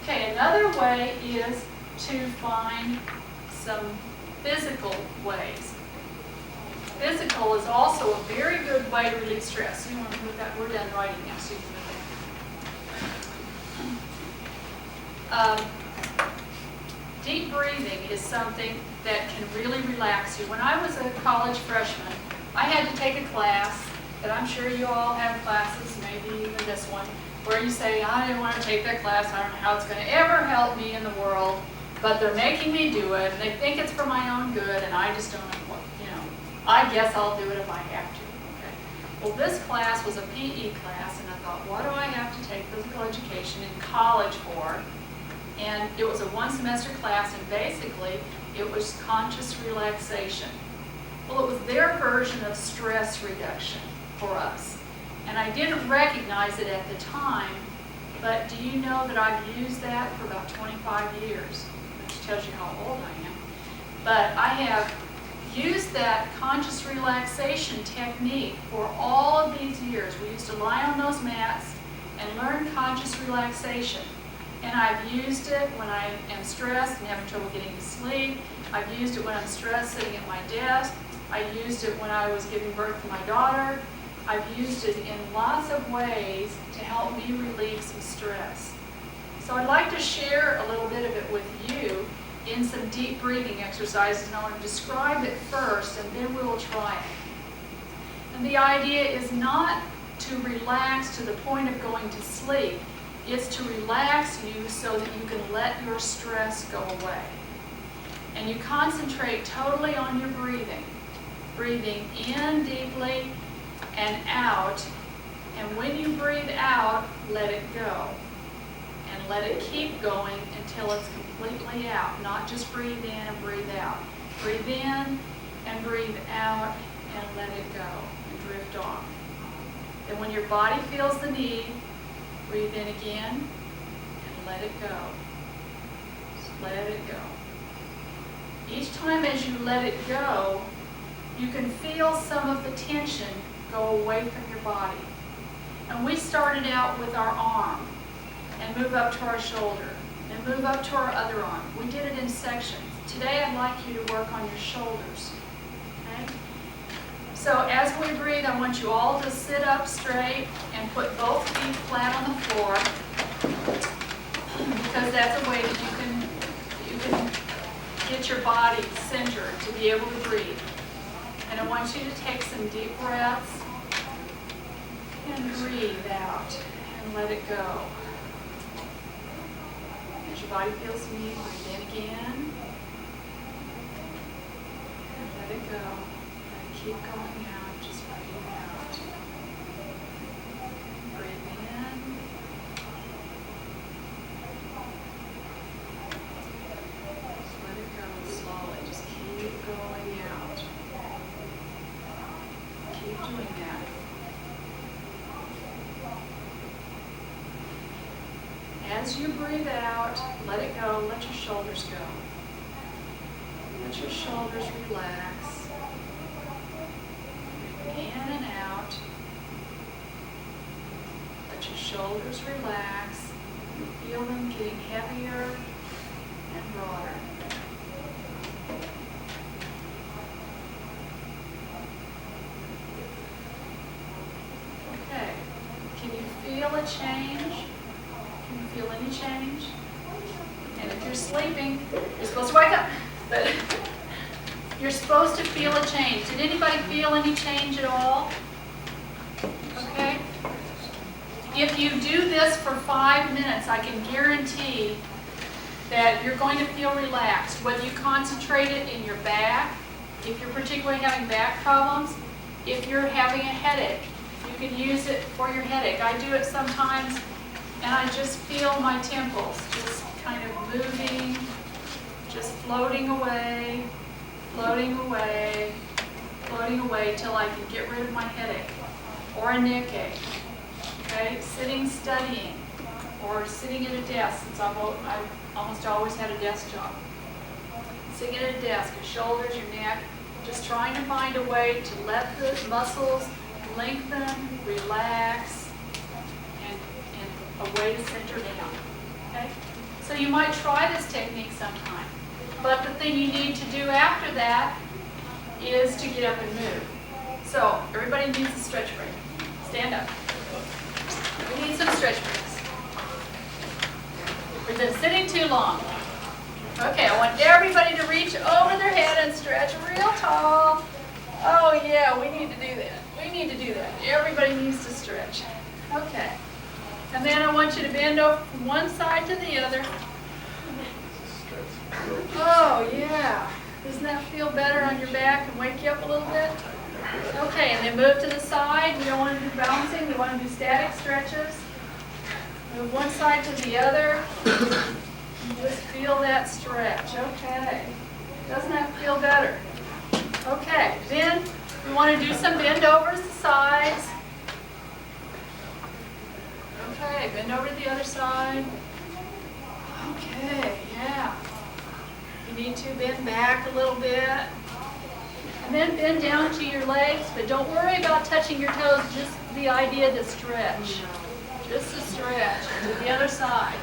Okay, another way is to find some physical ways. Physical is also a very good way to relieve stress. You want to move that? We're done writing now, so you can move that. Deep breathing is something that can really relax you. When I was a college freshman, I had to take a class, and I'm sure you all have classes, maybe even this one, where you say, I didn't want to take that class, I don't know how it's going to ever help me in the world, but they're making me do it, and they think it's for my own good, and I just don't know what, I guess I'll do it if I have to. Okay. Well, this class was a PE class, and I thought, what do I have to take physical education in college for? And it was a one-semester class, and basically, it was conscious relaxation. Well, it was their version of stress reduction for us. And I didn't recognize it at the time, but do you know that I've used that for about 25 years, which tells you how old I am. But I have used that conscious relaxation technique for all of these years. We used to lie on those mats and learn conscious relaxation. And I've used it when I am stressed and having trouble getting to sleep. I've used it when I'm stressed sitting at my desk. I used it when I was giving birth to my daughter. I've used it in lots of ways to help me relieve some stress. So I'd like to share a little bit of it with you in some deep breathing exercises, and I want to describe it first, and then we will try it. And the idea is not to relax to the point of going to sleep. It's to relax you so that you can let your stress go away. And you concentrate totally on your breathing. Breathing in deeply and out. And when you breathe out, let it go. And let it keep going until it's completely out. Not just breathe in and breathe out. Breathe in and breathe out and let it go and drift off. Then when your body feels the need, breathe in again and let it go. Just let it go. Each time as you let it go, you can feel some of the tension go away from your body. And we started out with our arm and move up to our shoulder and move up to our other arm. We did it in sections. Today I'd like you to work on your shoulders. Okay? So as we breathe, I want you all to sit up straight and put both feet flat on the floor, because that's a way that you can get your body centered to be able to breathe. And I want you to take some deep breaths and breathe out and let it go. As your body feels me, breathe in again. And let it go. And keep going out. Just breathe out. Breathe in. Just let it go slowly. Just keep going out. Keep doing that. As you breathe out, let it go, let your shoulders go. Let your shoulders relax. Breathe in and out. Let your shoulders relax. Feel them getting heavier and broader. Okay. Can you feel a change? Can you feel any change? And if you're sleeping, you're supposed to wake up. But you're supposed to feel a change. Did anybody feel any change at all? Okay. If you do this for 5 minutes, I can guarantee that you're going to feel relaxed. Whether you concentrate it in your back, if you're particularly having back problems, if you're having a headache, you can use it for your headache. I do it sometimes, and I just feel my temples just kind of moving, just floating away, floating away, floating away till I can get rid of my headache or a neck ache. Okay, sitting studying or sitting at a desk, since I've almost always had a desk job. Sitting at a desk, your shoulders, your neck, just trying to find a way to let the muscles lengthen, relax, and a way to center down. Okay? So you might try this technique sometime. But the thing you need to do after that is to get up and move. So everybody needs a stretch break. Stand up. We need some stretch breaks. We've been sitting too long. Okay, I want everybody to reach over their head and stretch real tall. Oh yeah, we need to do that. We need to do that. Everybody needs to stretch. Okay. And then I want you to bend over from one side to the other. Oh yeah. Doesn't that feel better on your back and wake you up a little bit? Okay, and then move to the side. We don't want to do bouncing. We want to do static stretches. Move one side to the other. And just feel that stretch. Okay. Doesn't that feel better? Okay, then we want to do some bend overs to sides. Okay, bend over to the other side. Okay, yeah. You need to bend back a little bit. And then bend down to your legs, but don't worry about touching your toes, just the idea to stretch. Just to stretch. And to the other side.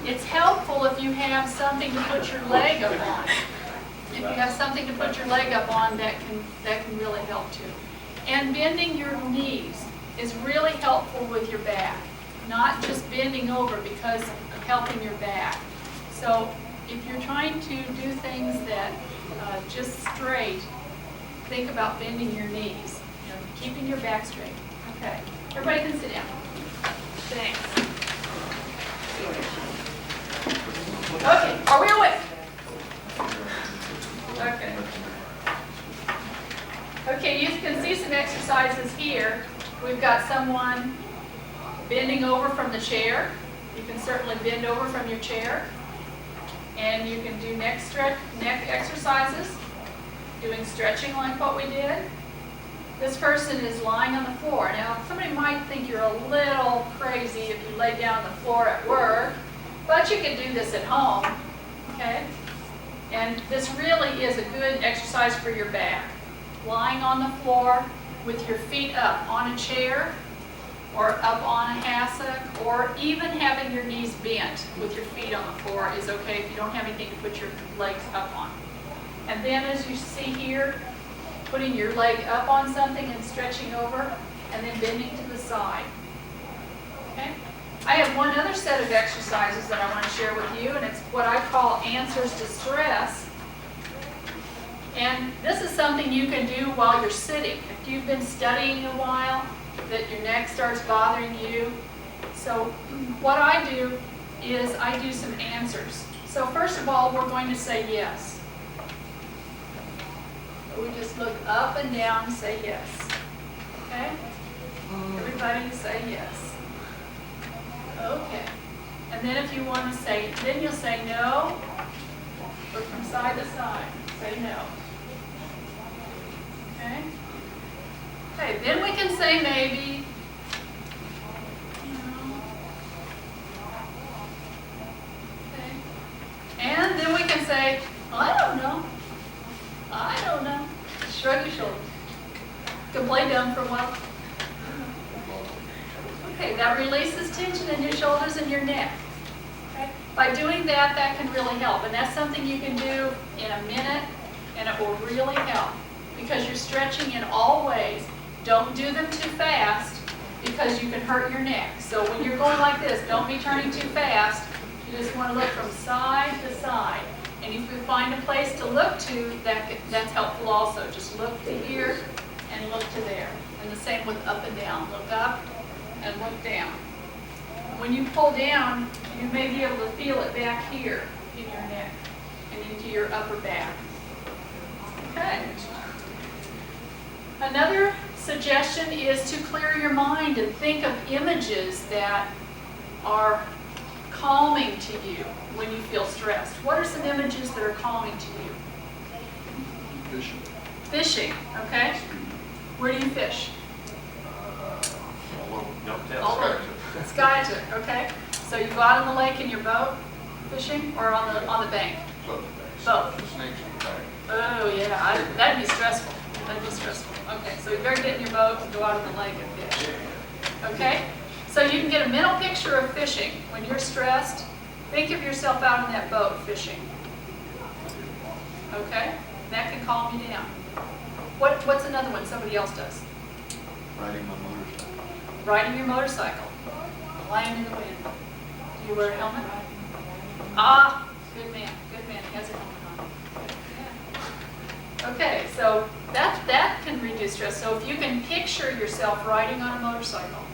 It's helpful if you have something to put your leg up on. If you have something to put your leg up on, that can really help too. And bending your knees is really helpful with your back. Not just bending over because of helping your back. So if you're trying to do things that just straight, think about bending your knees. You know, keeping your back straight. Okay. Everybody can sit down. Thanks. Okay. Are we awake? Okay. Okay, you can see some exercises here. We've got someone bending over from the chair. You can certainly bend over from your chair. And you can do neck exercises, doing stretching like what we did. This person is lying on the floor. Now, somebody might think you're a little crazy if you lay down on the floor at work, but you can do this at home, okay? And this really is a good exercise for your back. Lying on the floor with your feet up on a chair or up on a hassock, or even having your knees bent with your feet on the floor is okay if you don't have anything to put your legs up on. And then as you see here, putting your leg up on something and stretching over, and then bending to the side. Okay? I have one other set of exercises that I want to share with you, and it's what I call answers to stress. And this is something you can do while you're sitting. If you've been studying a while, that your neck starts bothering you. So what I do is I do some answers. So first of all, we're going to say yes. We just look up and down and say yes. Okay? Everybody say yes. Okay. And then if you want to say, then you'll say no. Look from side to side. Say no. Okay? Okay, then we can say maybe. No. Okay. And then we can say, I don't know. I don't know. Shrug your shoulders. You can play dumb for a while. Okay, that releases tension in your shoulders and your neck. Okay? By doing that, that can really help. And that's something you can do in a minute, and it will really help. Because you're stretching in all ways. Don't do them too fast, because you can hurt your neck. So when you're going like this, don't be turning too fast. You just want to look from side to side. And if you find a place to look to, that's helpful also. Just look to here and look to there. And the same with up and down. Look up and look down. When you pull down, you may be able to feel it back here in your neck and into your upper back. Okay. Another suggestion is to clear your mind and think of images that are calming to you when you feel stressed. What are some images that are calming to you? Fishing. Fishing, okay? Where do you fish? All over, don't tell. All over. Skytook, okay? So you go out on the lake in your boat fishing, or on the bank? Both. Both. Snakes in the bank. Oh yeah, that'd be stressful. That'd be stressful. Okay, so you better get in your boat and go out on the lake and fish. Okay? So you can get a mental picture of fishing. When you're stressed, think of yourself out in that boat fishing. Okay? That can calm you down. What's another one somebody else does? Riding my motorcycle. Riding your motorcycle. Flying in the wind. Do you wear a helmet? Ah, good man. Good man. He has a helmet on. Yeah. Okay, so that can reduce stress. So if you can picture yourself riding on a motorcycle,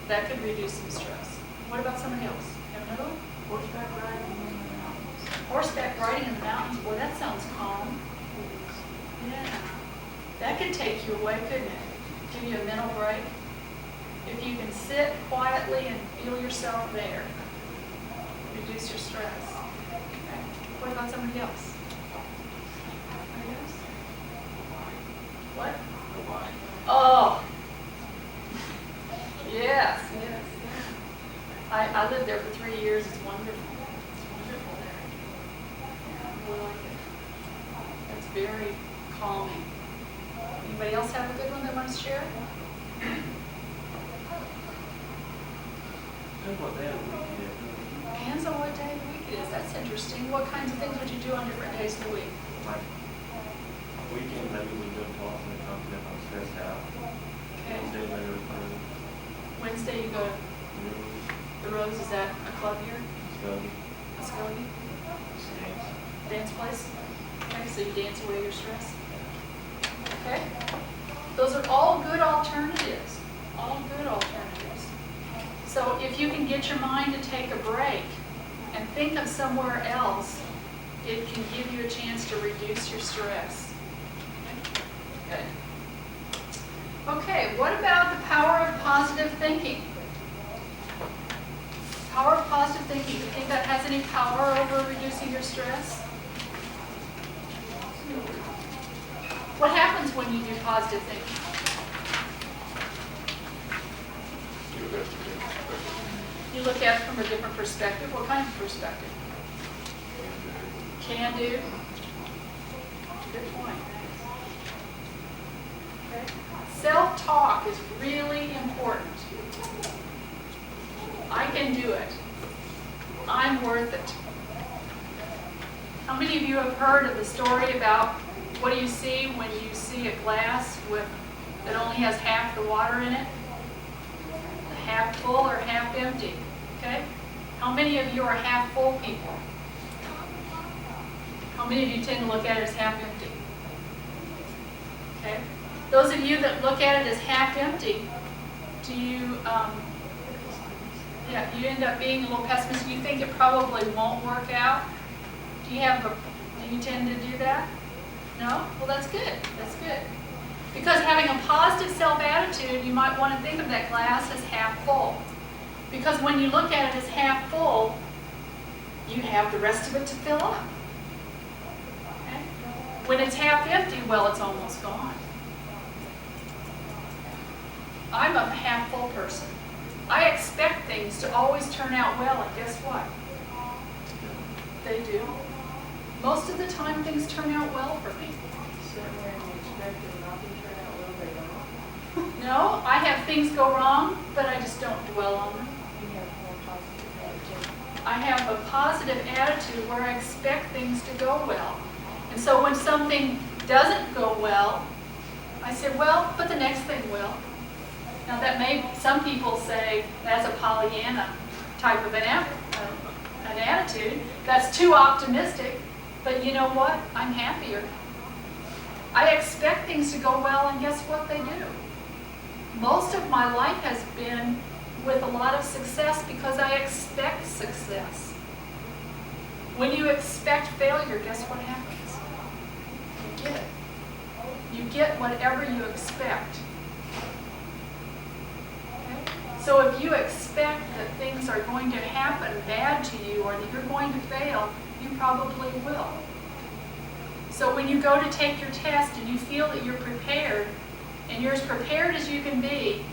that could reduce some stress. What about somebody else? You have another one? Horseback riding in the mountains. Horseback riding in the mountains. Boy, that sounds calm. Yeah. That could take you away, couldn't it? Give you a mental break. If you can sit quietly and feel yourself there, reduce your stress. Okay. What about somebody else? Somebody else? What? Oh. Yes, yes, yeah. I lived there for 3 years. It's wonderful. It's wonderful there. Yeah, I really like it. That's very calming. Anybody else have a good one that wants to share? Depends what day of the week it is. Depends on what day of the week it is. That's interesting. What kinds of things would you do on different days of the week? Like, weekends I usually go to Austin and come if I'm stressed out. Okay. Wednesdays I go to Peru. Wednesday you go to the Rose. Is that a club here? Study, Muskogee? dance. Dance place? Okay, so you dance away your stress? Okay. Those are all good alternatives. All good alternatives. So if you can get your mind to take a break and think of somewhere else, it can give you a chance to reduce your stress. Okay. Good. Okay, what about the power of positive thinking? Power of positive thinking. Do you think that has any power over reducing your stress? What happens when you do positive thinking? You look at it from a different perspective. What kind of perspective? Can do. Good point. Okay. Self-talk is really important. I can do it. I'm worth it. How many of you have heard of the story about what do you see when you see a glass that only has half the water in it? Half full or half empty? Okay? How many of you are half full people? How many of you tend to look at it as half empty? Okay? Those of you that look at it as half empty, do you, yeah, you end up being a little pessimistic. You think it probably won't work out? Do you tend to do that? No? Well, that's good. That's good. Because having a positive self-attitude, you might want to think of that glass as half full. Because when you look at it as half full, you have the rest of it to fill up. Okay? When it's half empty, well, it's almost gone. I'm a half full person. I expect things to always turn out well, and guess what? They do. Most of the time, things turn out well for me. Sit there and expect it not to turn out well, they don't. No, I have things go wrong, but I just don't dwell on them. You have more positive attitude. I have a positive attitude where I expect things to go well. And so when something doesn't go well, I say, well, but the next thing will. Now some people say that's a Pollyanna type of an attitude. That's too optimistic. But you know what? I'm happier. I expect things to go well, and guess what they do? Most of my life has been with a lot of success because I expect success. When you expect failure, guess what happens? You get it. You get whatever you expect. Okay? So if you expect that things are going to happen bad to you or that you're going to fail, you probably will. So when you go to take your test and you feel that you're prepared, and you're as prepared as you can be,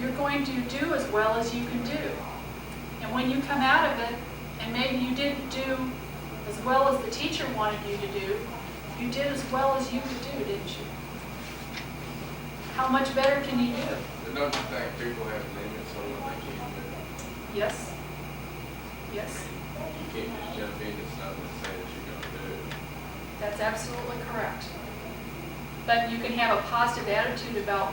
you're going to do as well as you can do. And when you come out of it, and maybe you didn't do as well as the teacher wanted you to do, you did as well as you could do, didn't you? How much better can you do? But don't you think people have limits on what they can do? Yes? Yes? You can't just jump into something and say that you're going to do it. That's absolutely correct. But you can have a positive attitude about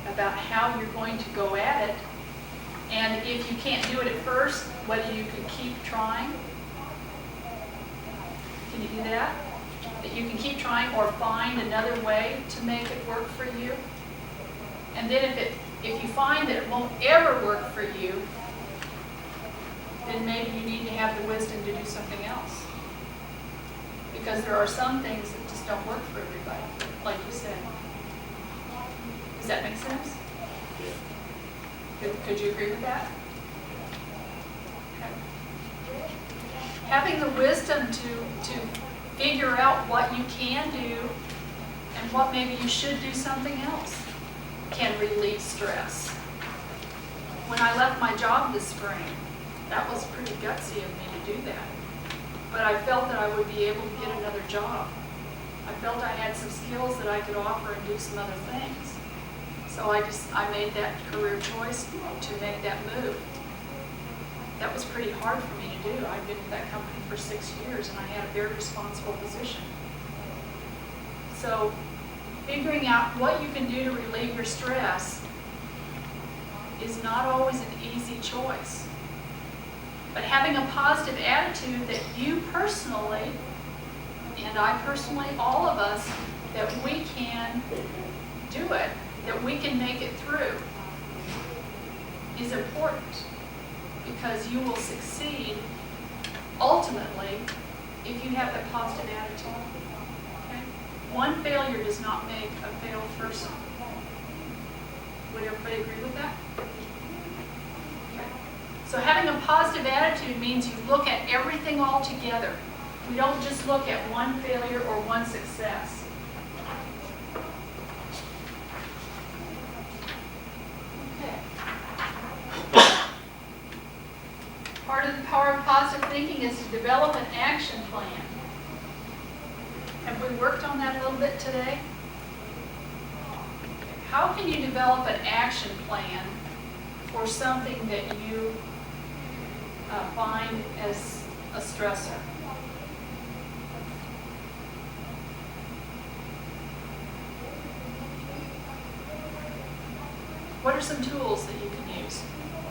about how you're going to go at it. And if you can't do it at first, whether you can keep trying. Can you do that? That you can keep trying or find another way to make it work for you. And then if you find that it won't ever work for you, then maybe you need to have the wisdom to do something else. Because there are some things that just don't work for everybody, like you said. Does that make sense? Yeah. Could you agree with that? Okay. Having the wisdom to figure out what you can do and what maybe you should do something else can relieve stress. When I left my job this spring, that was pretty gutsy of me to do that. But I felt that I would be able to get another job. I felt I had some skills that I could offer and do some other things. So I made that career choice to make that move. That was pretty hard for me to do. I'd been with that company for 6 years and I had a very responsible position. So figuring out what you can do to relieve your stress is not always an easy choice. But having a positive attitude that you personally, and I personally, all of us, that we can do it, that we can make it through, is important. Because you will succeed, ultimately, if you have that positive attitude. Okay? One failure does not make a failed person. Would everybody agree with that? Okay. So having a positive attitude means you look at everything all together. We don't just look at one failure or one success. Part of the power of positive thinking is to develop an action plan. Have we worked on that a little bit today? How can you develop an action plan for something that you find as a stressor? What are some tools that you can use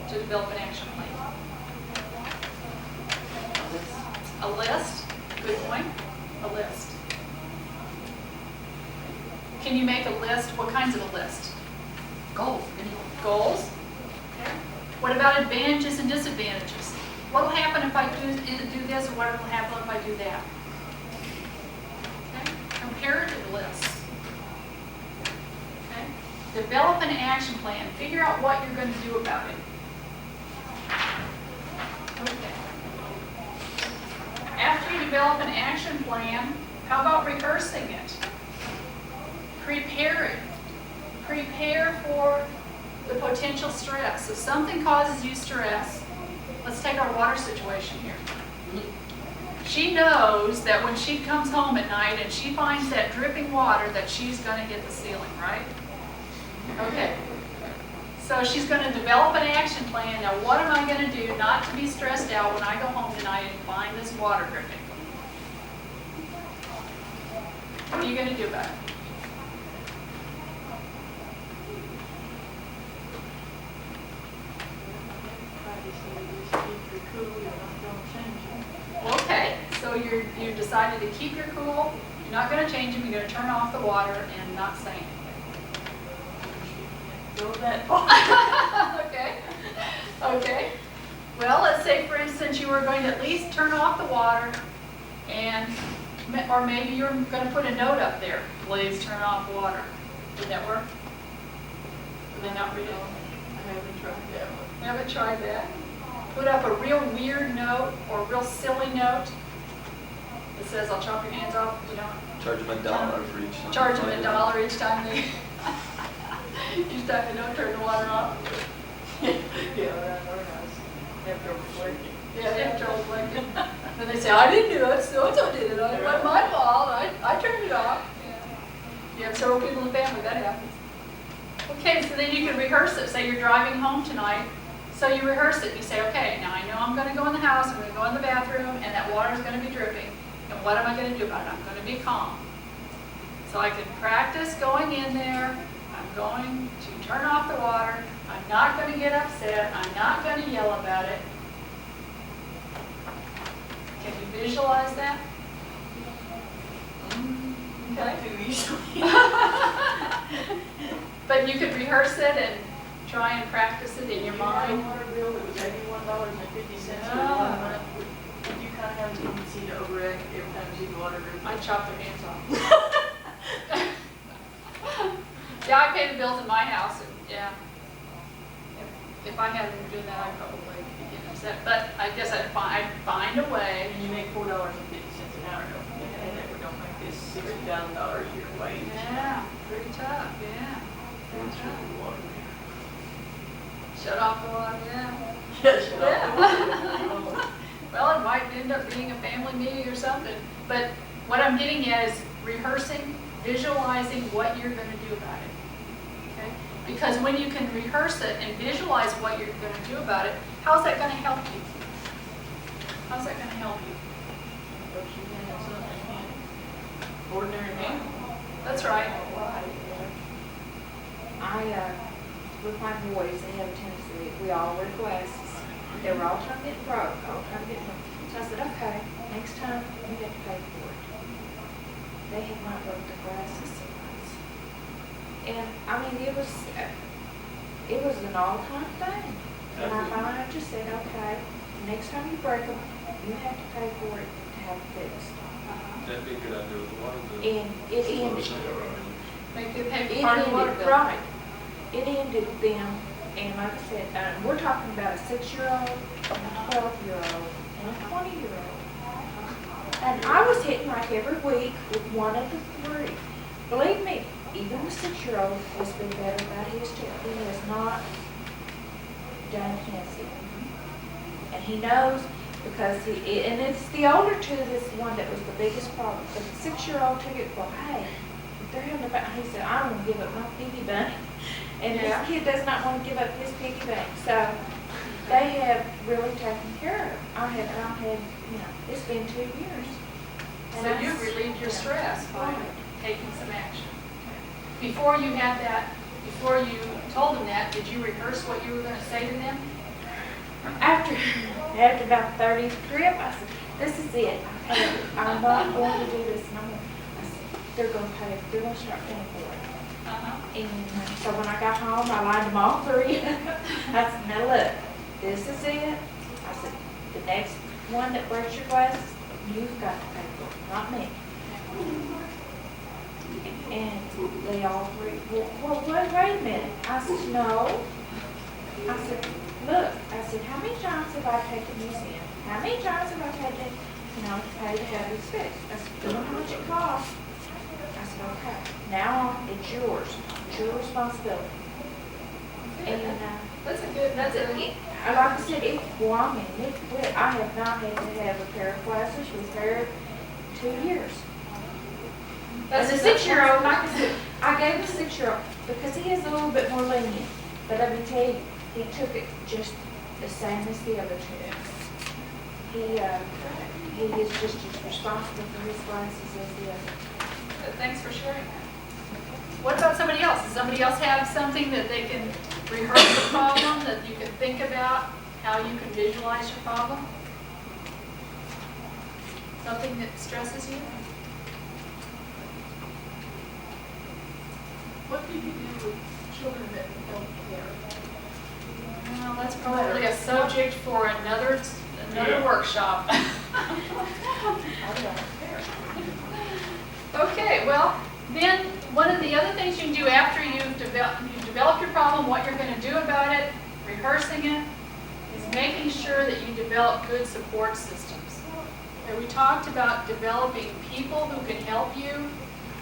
to develop an action plan? A list? Good point. A list. Can you make a list? What kinds of a list? Goals, anyway. Goals? Okay. What about advantages and disadvantages? What will happen if I do this, or what will happen if I do that? Okay. Comparative lists. Okay. Develop an action plan. Figure out what you're going to do about it. Okay. After you develop an action plan, how about rehearsing it? Prepare it. Prepare for the potential stress. If something causes you stress, let's take our water situation here. She knows that when she comes home at night and she finds that dripping water, that she's going to hit the ceiling, right? Okay. So she's going to develop an action plan. Now, what am I going to do not to be stressed out when I go home tonight and find this water dripping? What are you going to do about it? Okay, so you decided to keep your cool. You're not going to change them. You're going to turn off the water and not say anything. Okay. Okay. Well, let's say, for instance, you were going to at least turn off the water, or maybe you're going to put a note up there. Please turn off water. Would that work? Would they not read it? I haven't tried that one. Haven't tried that? Put up a real weird note or a real silly note that says, "I'll chop your hands off," you know. Charge them $1 for each time. Charge them $1 each time they don't turn the water off. Yeah, around our house, after reflecting. Yeah, they have trouble blinking. Then they say, "I didn't do it, so did it. It wasn't my fault. I turned it off." Yeah. You have several people in the family, that happens. Okay, so then you can rehearse it. Say you're driving home tonight. So you rehearse it. You say, okay, now I know I'm going to go in the house, I'm going to go in the bathroom, and that water is going to be dripping. And what am I going to do about it? I'm going to be calm. So I can practice going in there. I'm going to turn off the water. I'm not going to get upset. I'm not going to yell about it. Can you visualize that? Okay. Not too easily. But you could rehearse it and try and practice it in your mind. Water bill that was $81.50 for Ah. 1 month. Would you kind of have a tendency to overact every time you see the water bill? I chop their hands off. Yeah, I pay the bills in my house, and yeah. If I hadn't been doing that, I'd probably be getting upset. But I guess I'd find a way. And you make $4.50 an hour, don't you? And that we don't make this $60,000 a year wage. Yeah, pretty tough, yeah. Pretty Once tough. the water meter. Shut off the water, yeah. Yes, Yeah. Well, it might end up being a family meeting or something. But what I'm getting at is rehearsing, visualizing what you're going to do about it. Okay? Because when you can rehearse it and visualize what you're going to do about it, how's that going to help you? How's that going to help you? Ordinary man. That's right. With my boys, they have a tendency, we all wear glasses. They were all trying to get broke, all trying to get broke. So I said, okay, next time you have to pay for it. They had not broke their glasses so much. And, I mean, it was an all-time thing. And I finally just said, okay, next time you break them, you have to pay for it to have it fixed. That'd be a good idea with the water bill. And it ended. Make it pay It for part of the water ended, bill. right. It ended them, and like I said, we're talking about a 6-year-old, a 12-year-old, and a 20-year-old. And I was hitting like every week with one of the 3. Believe me, even the 6-year-old has been better about his too. He has not done his. And he knows because and it's the older 2 that's the one that was the biggest problem. But the 6-year-old took it, well, hey, if they're having a he said, I don't want to give up my piggy bank. And Yeah. this kid does not want to give up his piggy bank. So they have really taken care of it. I had, it's been 2 years. And So you've relieved your stress by taking some action. Before you had that, before you told them that, did you rehearse what you were going to say to them? After about the 30th trip, I said, this is it. I'm not going to do this no more. I said, they're going to pay. They're going to start paying for it. And so when I got home, I lined them all three. I said, now look, this is it. I said, the next one that breaks your glasses, you've got to pay for it, not me. And they all three, well, wait a minute. I said, no. I said, look, I said, how many times have I taken these in? How many times have I taken, to pay to have these fixed? I said, you know how much it costs? I said, okay, now on, it's yours. It's your responsibility. And, That's a, like I said, it quit. I have not had to have a pair of glasses repaired 2 years. As a 6-year-old, like I said, I gave the 6-year-old, because he is a little bit more lenient. But let me tell you, he took it just the same as the other two. He is just as responsible for his glasses as the other. thanks for sharing that. What about somebody else? Does somebody else have something that they can rehearse the problem, that you can think about how you can visualize your problem? Something that stresses you? What do you do with children that don't care? Well, that's probably a subject for another workshop. I don't care. Okay, well, then one of the other things you can do after you've developed your problem, what you're going to do about it, rehearsing it, is making sure that you develop good support systems. And we talked about developing people who can help you.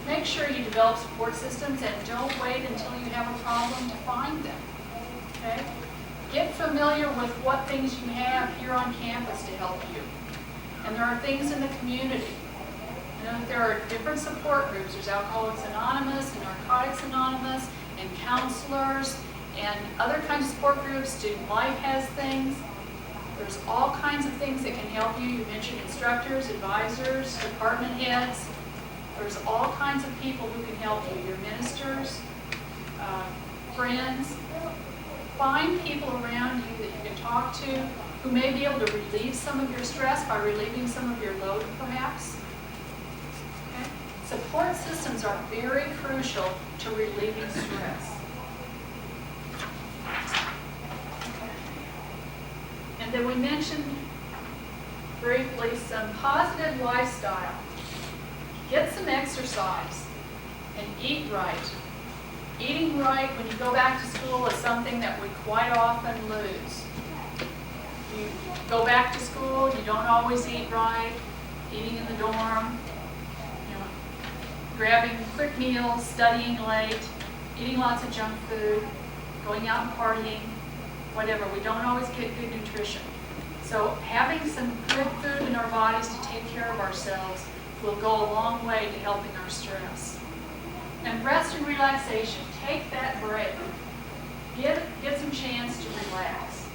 Make sure you develop support systems and don't wait until you have a problem to find them. Okay? Get familiar with what things you have here on campus to help you. And there are things in the community. You know, there are different support groups. There's Alcoholics Anonymous and Narcotics Anonymous and counselors and other kinds of support groups. Student Life has things. There's all kinds of things that can help you. You mentioned instructors, advisors, department heads. There's all kinds of people who can help you. Your ministers, friends. Find people around you that you can talk to who may be able to relieve some of your stress by relieving some of your load, perhaps. Okay? Support systems are very crucial to relieving stress. And then we mentioned briefly some positive lifestyle. Get some exercise and eat right. Eating right when you go back to school is something that we quite often lose. You go back to school, you don't always eat right, eating in the dorm, grabbing quick meals, studying late, eating lots of junk food, going out and partying, whatever. We don't always get good nutrition. So having some good food in our bodies to take care of ourselves will go a long way to helping our stress. And rest and relaxation. Take that break. Get some chance to relax.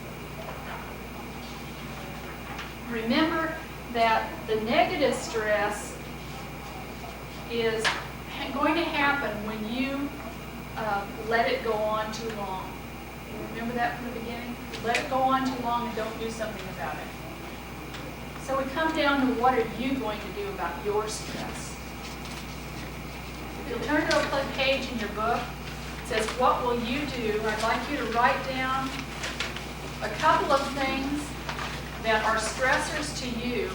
Remember that the negative stress is going to happen when you let it go on too long. You remember that from the beginning? Let it go on too long and don't do something about it. So we come down to what are you going to do about your stress? If you'll turn to a page in your book, it says, what will you do? I'd like you to write down a couple of things that are stressors to you.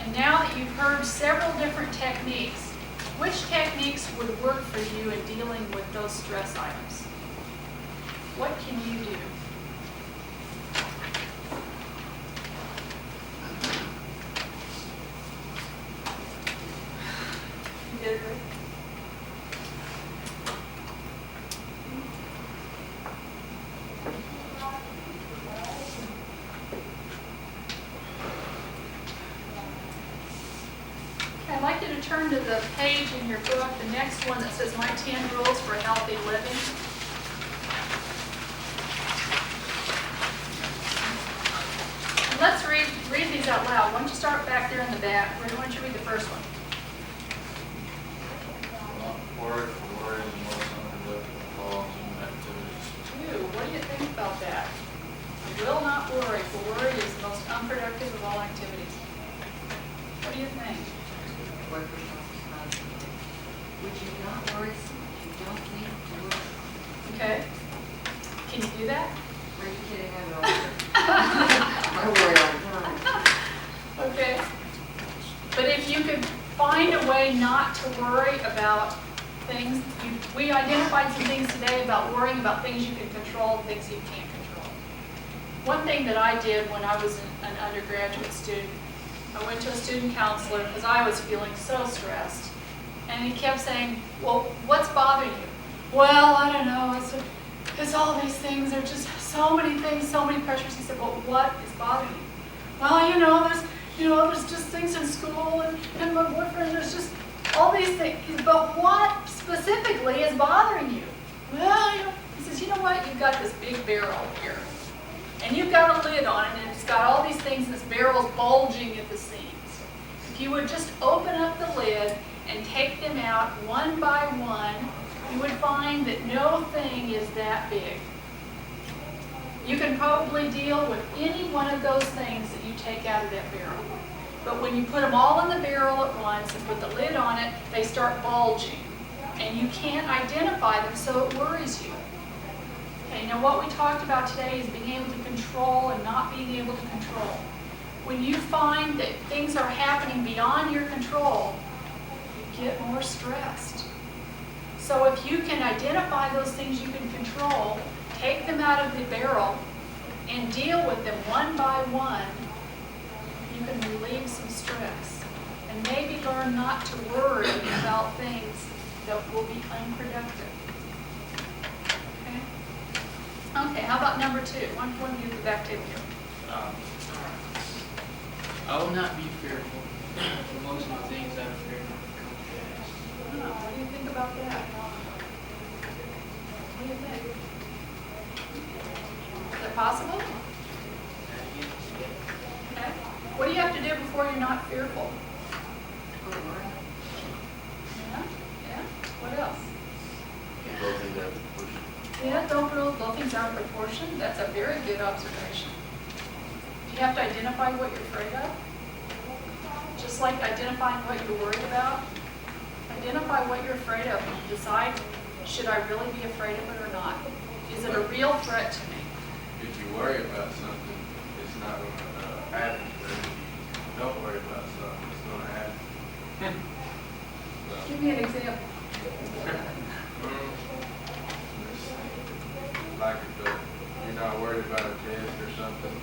And now that you've heard several different techniques, which techniques would work for you in dealing with those stress items? What can you do? You did it, Ruth? I'd like you to turn to the page in your book, the next one that says My 10 Rules for Healthy Living. And let's read these out loud. Why don't you start back there in the back? Why don't you read the first one? Worry is the most unproductive cause of activities. Two, what do you think about that? I will not worry, for worry is the most unproductive of all activities. What do you think? Would you not worry so much you don't need to worry? Okay. Can you do that? Are you kidding? I know. I worry all the time. Okay. But if you could find a way not to worry about things, we identified some things today about worrying about things you can control and things you can't control. One thing that I did when I was an undergraduate student, I went to a student counselor because I was feeling so stressed. And he kept saying, well, what's bothering you? Well, I don't know, it's all these things, there's just so many things, so many pressures. He said, well, what is bothering you? Well, there's just things in school and my boyfriend, there's just all these things. But what specifically is bothering you? Well, he says, you know what, you've got this big barrel here. And you've got a lid on it, and it's got all these things, and this barrel's bulging at the seams. If you would just open up the lid and take them out one by one, you would find that no thing is that big. You can probably deal with any one of those things that you take out of that barrel. But when you put them all in the barrel at once and put the lid on it, they start bulging. And you can't identify them, so it worries you. Okay, now what we talked about today is being able to control and not being able to control. When you find that things are happening beyond your control, you get more stressed. So if you can identify those things you can control, take them out of the barrel, and deal with them one by one, you can relieve some stress. And maybe learn not to worry about things that will be unproductive. Okay, how about number 2? One you at the back table here. I will not be fearful. For most of the things I'm afraid of come to pass. What do you think about that? What do you think? Is that possible? Okay. What do you have to do before you're not fearful? Yeah? Yeah? What else? Yeah, don't blow things out of proportion. That's a very good observation. Do you have to identify what you're afraid of? Just like identifying what you're worried about. Identify what you're afraid of and decide, should I really be afraid of it or not? Is it a real threat to me? If you worry about something, it's not going to happen. But if you don't worry about something, it's going to happen. Give me an example. Like if you're not worried about a test or something,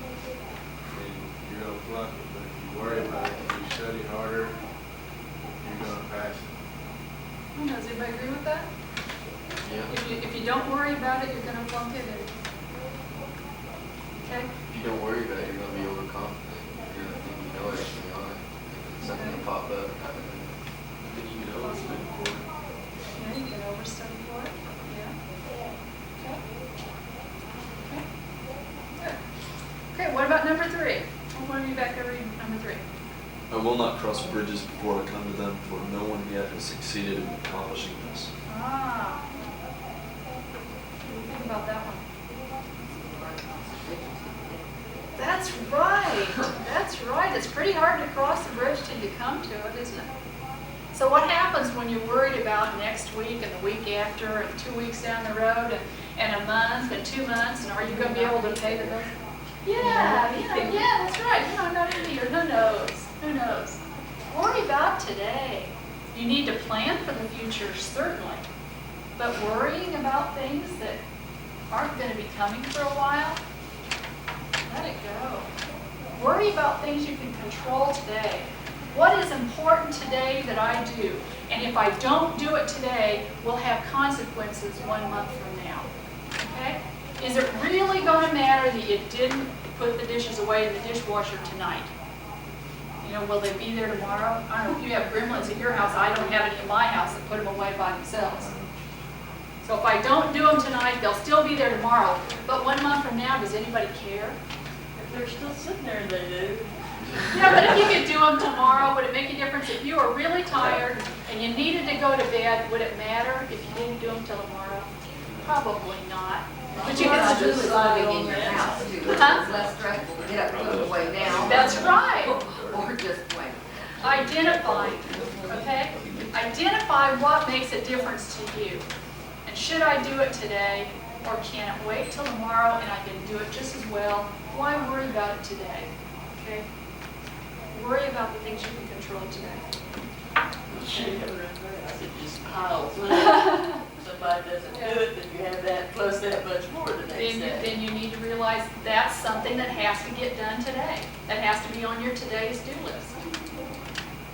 and you're going to flunk it. But if you worry about it, if you study harder, you're going to pass it. Does anybody agree with that? Yeah. If you don't worry about it, you're going to flunk it. Okay? If you don't worry about it, you're gonna be overconfident. You're gonna think you know everything on it. And something will pop up. Then you get overstudy for it. Yeah, you can overstudy for it. Yeah. Okay. Okay. Good. Okay, what about number 3? What are you back there reading? Number 3. I will not cross bridges before I come to them, for no one yet has succeeded in accomplishing this. Ah. What do you think about that one? That's right. That's right. It's pretty hard to cross the bridge till you come to it, isn't it? So what happens when you're worried about next week and the week after and 2 weeks down the road and a month and 2 months, and are you going to be able to pay the bills? Yeah, that's right. I'm not in here. Who knows? Who knows? Worry about today. You need to plan for the future, certainly. But worrying about things that aren't going to be coming for a while, let it go. Worry about things you can control today. What is important today that I do? And if I don't do it today, will have consequences 1 month from now. Okay? Is it really going to matter that you didn't put the dishes away in the dishwasher tonight? Will they be there tomorrow? I don't know if you have gremlins at your house. I don't have any in my house that put them away by themselves. So if I don't do them tonight, they'll still be there tomorrow. But 1 month from now, does anybody care? If they're still sitting there, they do. Yeah, but if you could do them tomorrow, would it make a difference? If you were really tired and you needed to go to bed, would it matter if you didn't do them till tomorrow? Probably not. But you Well, can it's still living in your house too. Huh? It's less stressful to get up, put them away now. That's right. Or just wait. Identify, okay? Identify what makes a difference to you. And should I do it today? Or can it wait till tomorrow and I can do it just as well? Why worry about it today? Okay? Worry about the things you can control today. It just piles up. Somebody doesn't do it, then you have that plus that much more the next day. Then you need to realize that's something that has to get done today. That has to be on your today's do list.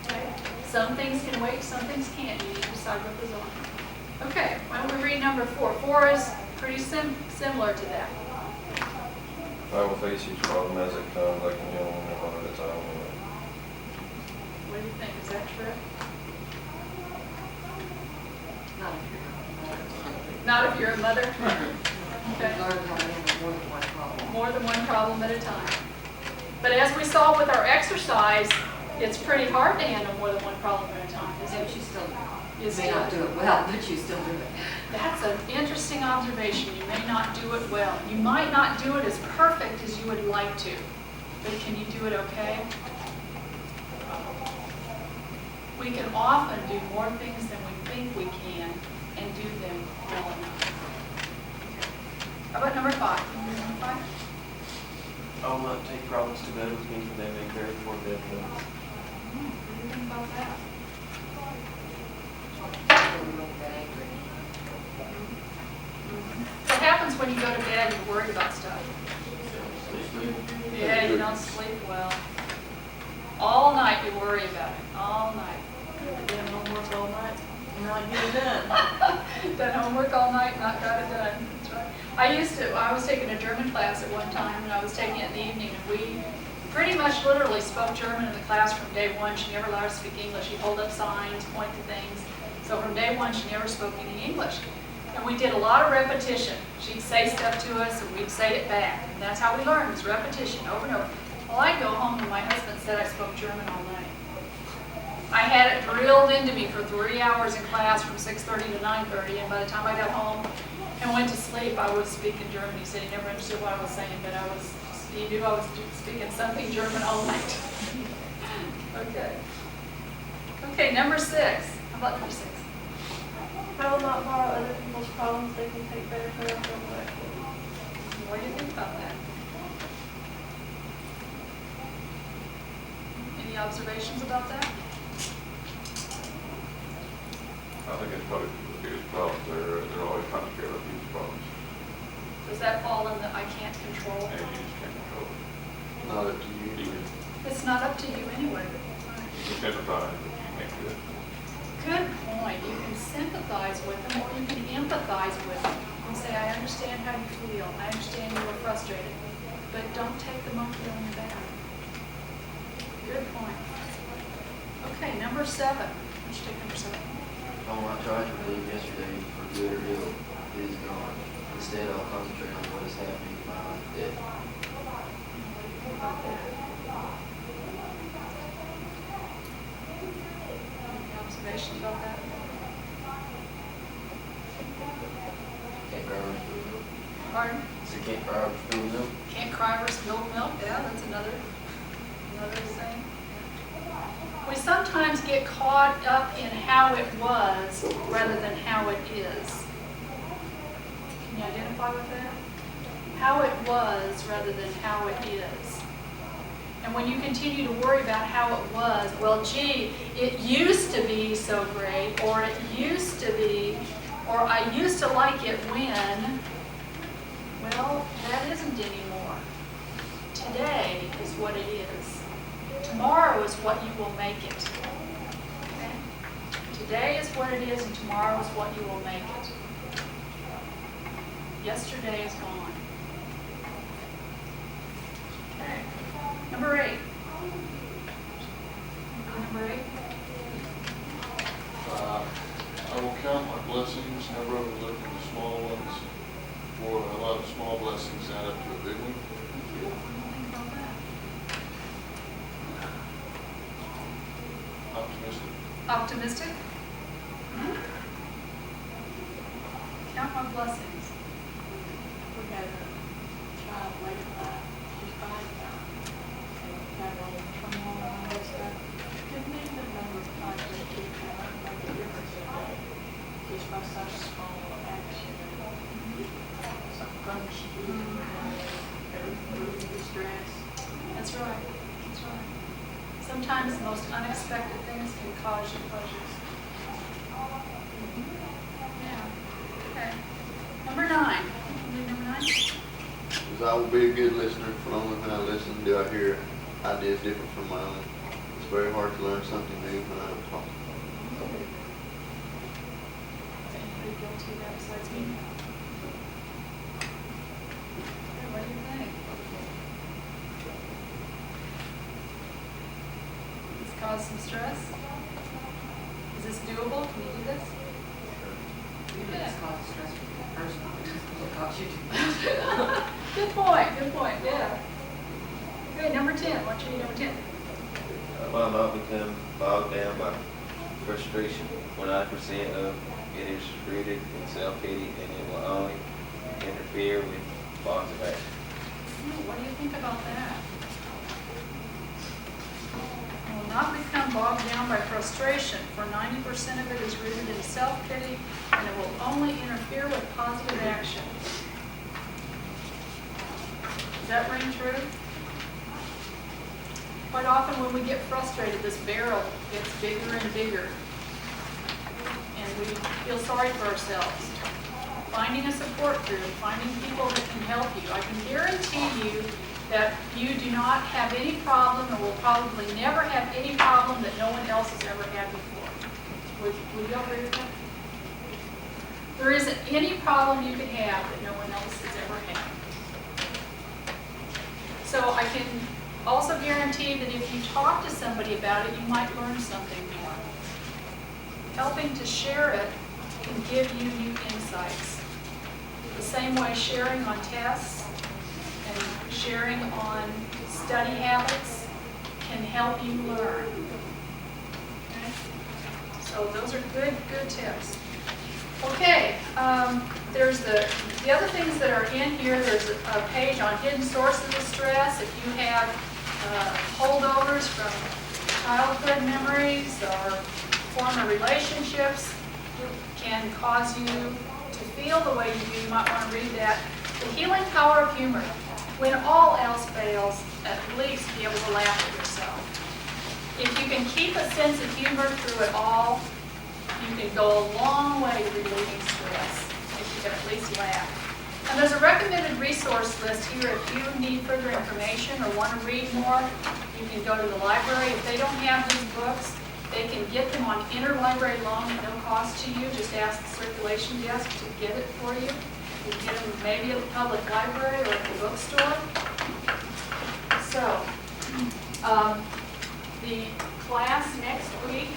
Okay? Some things can wait, some things can't. You need to decide what those are. Okay, why don't we read number 4? 4 is pretty similar to that. I will face each problem as it comes, I can handle it one at a time. What do you think? Is that true? Not if you're a mother. Not if you're a mother? Okay. Learn how to handle more than one problem. More than one problem at a time. But as we saw with our exercise, it's pretty hard to handle more than one problem at a time, isn't But it? you still do it. You You may not do it well, but you still do it. That's an interesting observation. You may not do it well. You might not do it as perfect as you would like to, but can you do it okay? We can often do more things than we think we can and do them well enough. Okay. How about number 5? Number 5? I will not take problems to bed with me, for they may carry before bed comes. What do you think about that? When we make that angry. What happens when you go to bed and you're worried about stuff? Yeah, you don't sleep well. All night you worry about it, all night. Doing homework all night, not get it done. Done homework all night, not got it done. That's right. I was taking a German class at one time, and I was taking it in the evening, and we pretty much literally spoke German in the class from day one. She never allowed us to speak English. She'd hold up signs, point to things. So from day one, she never spoke any English. And we did a lot of repetition. She'd say stuff to us, and we'd say it back. And that's how we learned, was repetition, over and over. Well, I'd go home, and my husband said I spoke German all night. I had it drilled into me for 3 hours in class from 6:30 to 9:30, and by the time I got home and went to sleep, I was speaking German. He said he never understood what I was saying, but he knew I was speaking something German all night. Okay. Okay, number 6. How about number 6? I will not borrow other people's problems, they can take better care of them than I can. What do you think about that? Any observations about that? I think it's probably the biggest problem. They're always trying to care about people's problems, Does that fall in the I can't control? and you just can't control it. Not up to you. You can, It's not up to you anyway. you can sympathize, but you can't do it. Good point. You can sympathize with them or you can empathize with them and say, I understand how you feel. I understand you were frustrated. But don't take the monkey on your back. Good point. Okay, number 7. Let's take number 7. I will not try to relive yesterday for good or ill. It is gone. Instead, I'll concentrate on what is happening in my life today. Any observations about that? Can't cry over spilled milk. Pardon? So can't cry over spilled milk. Can't cry over spilled milk? Yeah, that's another saying. We sometimes get caught up in how it was rather than how it is. Can you identify with that? How it was rather than how it is. And when you continue to worry about how it was, well, gee, it used to be so great, or it used to be, or I used to like it when, well, that isn't anymore. Today is what it is. Tomorrow is what you will make it. Okay? Today is what it is, and tomorrow is what you will make it. Yesterday is gone. Okay. Number 8. Number 8. I will count my blessings, never overlook the small ones, for a lot of small blessings add up to a big one. Think about that. Optimistic. Optimistic? Count my blessings. We had a child late at night, she's 5 now, and got all the turmoil and all that stuff. Didn't think the number of times that she had make a difference in that, just by such small action. function, relieving the stress. That's right, that's right. Sometimes the most unexpected things can cause you pleasures. Yeah, okay. Number 9. Read number 9. Because I will be a good listener, for only when I listen do I hear ideas different from my own. It's very hard to learn something new when I don't talk. Is anybody guilty of that besides me? Okay, what do you think? This cause some stress? Is this doable? Can you do this? You know, it's caused stress for the person, which is what caused you to. Good point, yeah. Okay, number 10, what should be number 10? I'll not become bogged down by frustration. 100% of it is rooted in self-pity, and it will only interfere with positive action. What do you think about that? I will not become bogged down by frustration, for 90% of it is rooted in self-pity, and it will only interfere with positive action. Does that ring true? Quite often when we get frustrated, this barrel gets bigger and bigger, and we feel sorry for ourselves. Finding a support group, finding people that can help you. I can guarantee you that you do not have any problem, and will probably never have any problem that no one else has ever had before. Would you agree with that? There isn't any problem you could have that no one else has ever had. So I can also guarantee that if you talk to somebody about it, you might learn something more. Helping to share it can give you new insights. The same way sharing on tests and sharing on study habits can help you learn. Okay? So those are good tips. Okay, there's the other things that are in here. There's a page on hidden sources of stress. If you have holdovers from childhood memories or former relationships can cause you to feel the way you do, you might want to read that. The Healing Power of Humor. When all else fails, at least be able to laugh at yourself. If you can keep a sense of humor through it all, you can go a long way relieving stress if you can at least laugh. And there's a recommended resource list here if you need further information or want to read more. You can go to the library. If they don't have these books, they can get them on interlibrary loan at no cost to you. Just ask the circulation desk to get it for you. You can get them maybe at the public library or at the bookstore. So, the class next week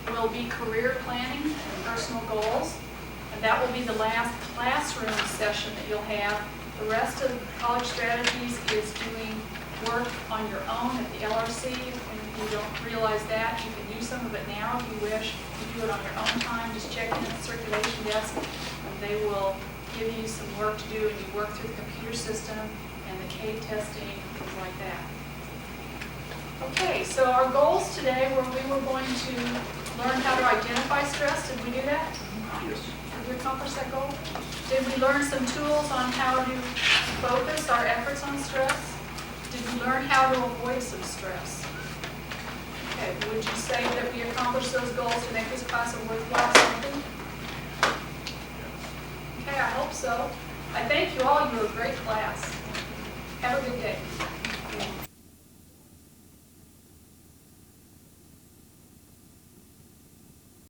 will be career planning and personal goals. And that will be the last classroom session that you'll have. The rest of College Strategies is doing work on your own at the LRC. When you don't realize that, you can do some of it now if you wish. You do it on your own time. Just check in at the circulation desk, and they will give you some work to do, and you work through the computer system and the CADE testing, things like that. Okay, so our goals today were we were going to learn how to identify stress. Did we do that? Yes. Did we accomplish that goal? Did we learn some tools on how to focus our efforts on stress? Did we learn how to avoid some stress? Okay, would you say that we accomplished those goals to make this class a worthwhile something? Okay, I hope so. I thank you all. You were a great class. Have a good day.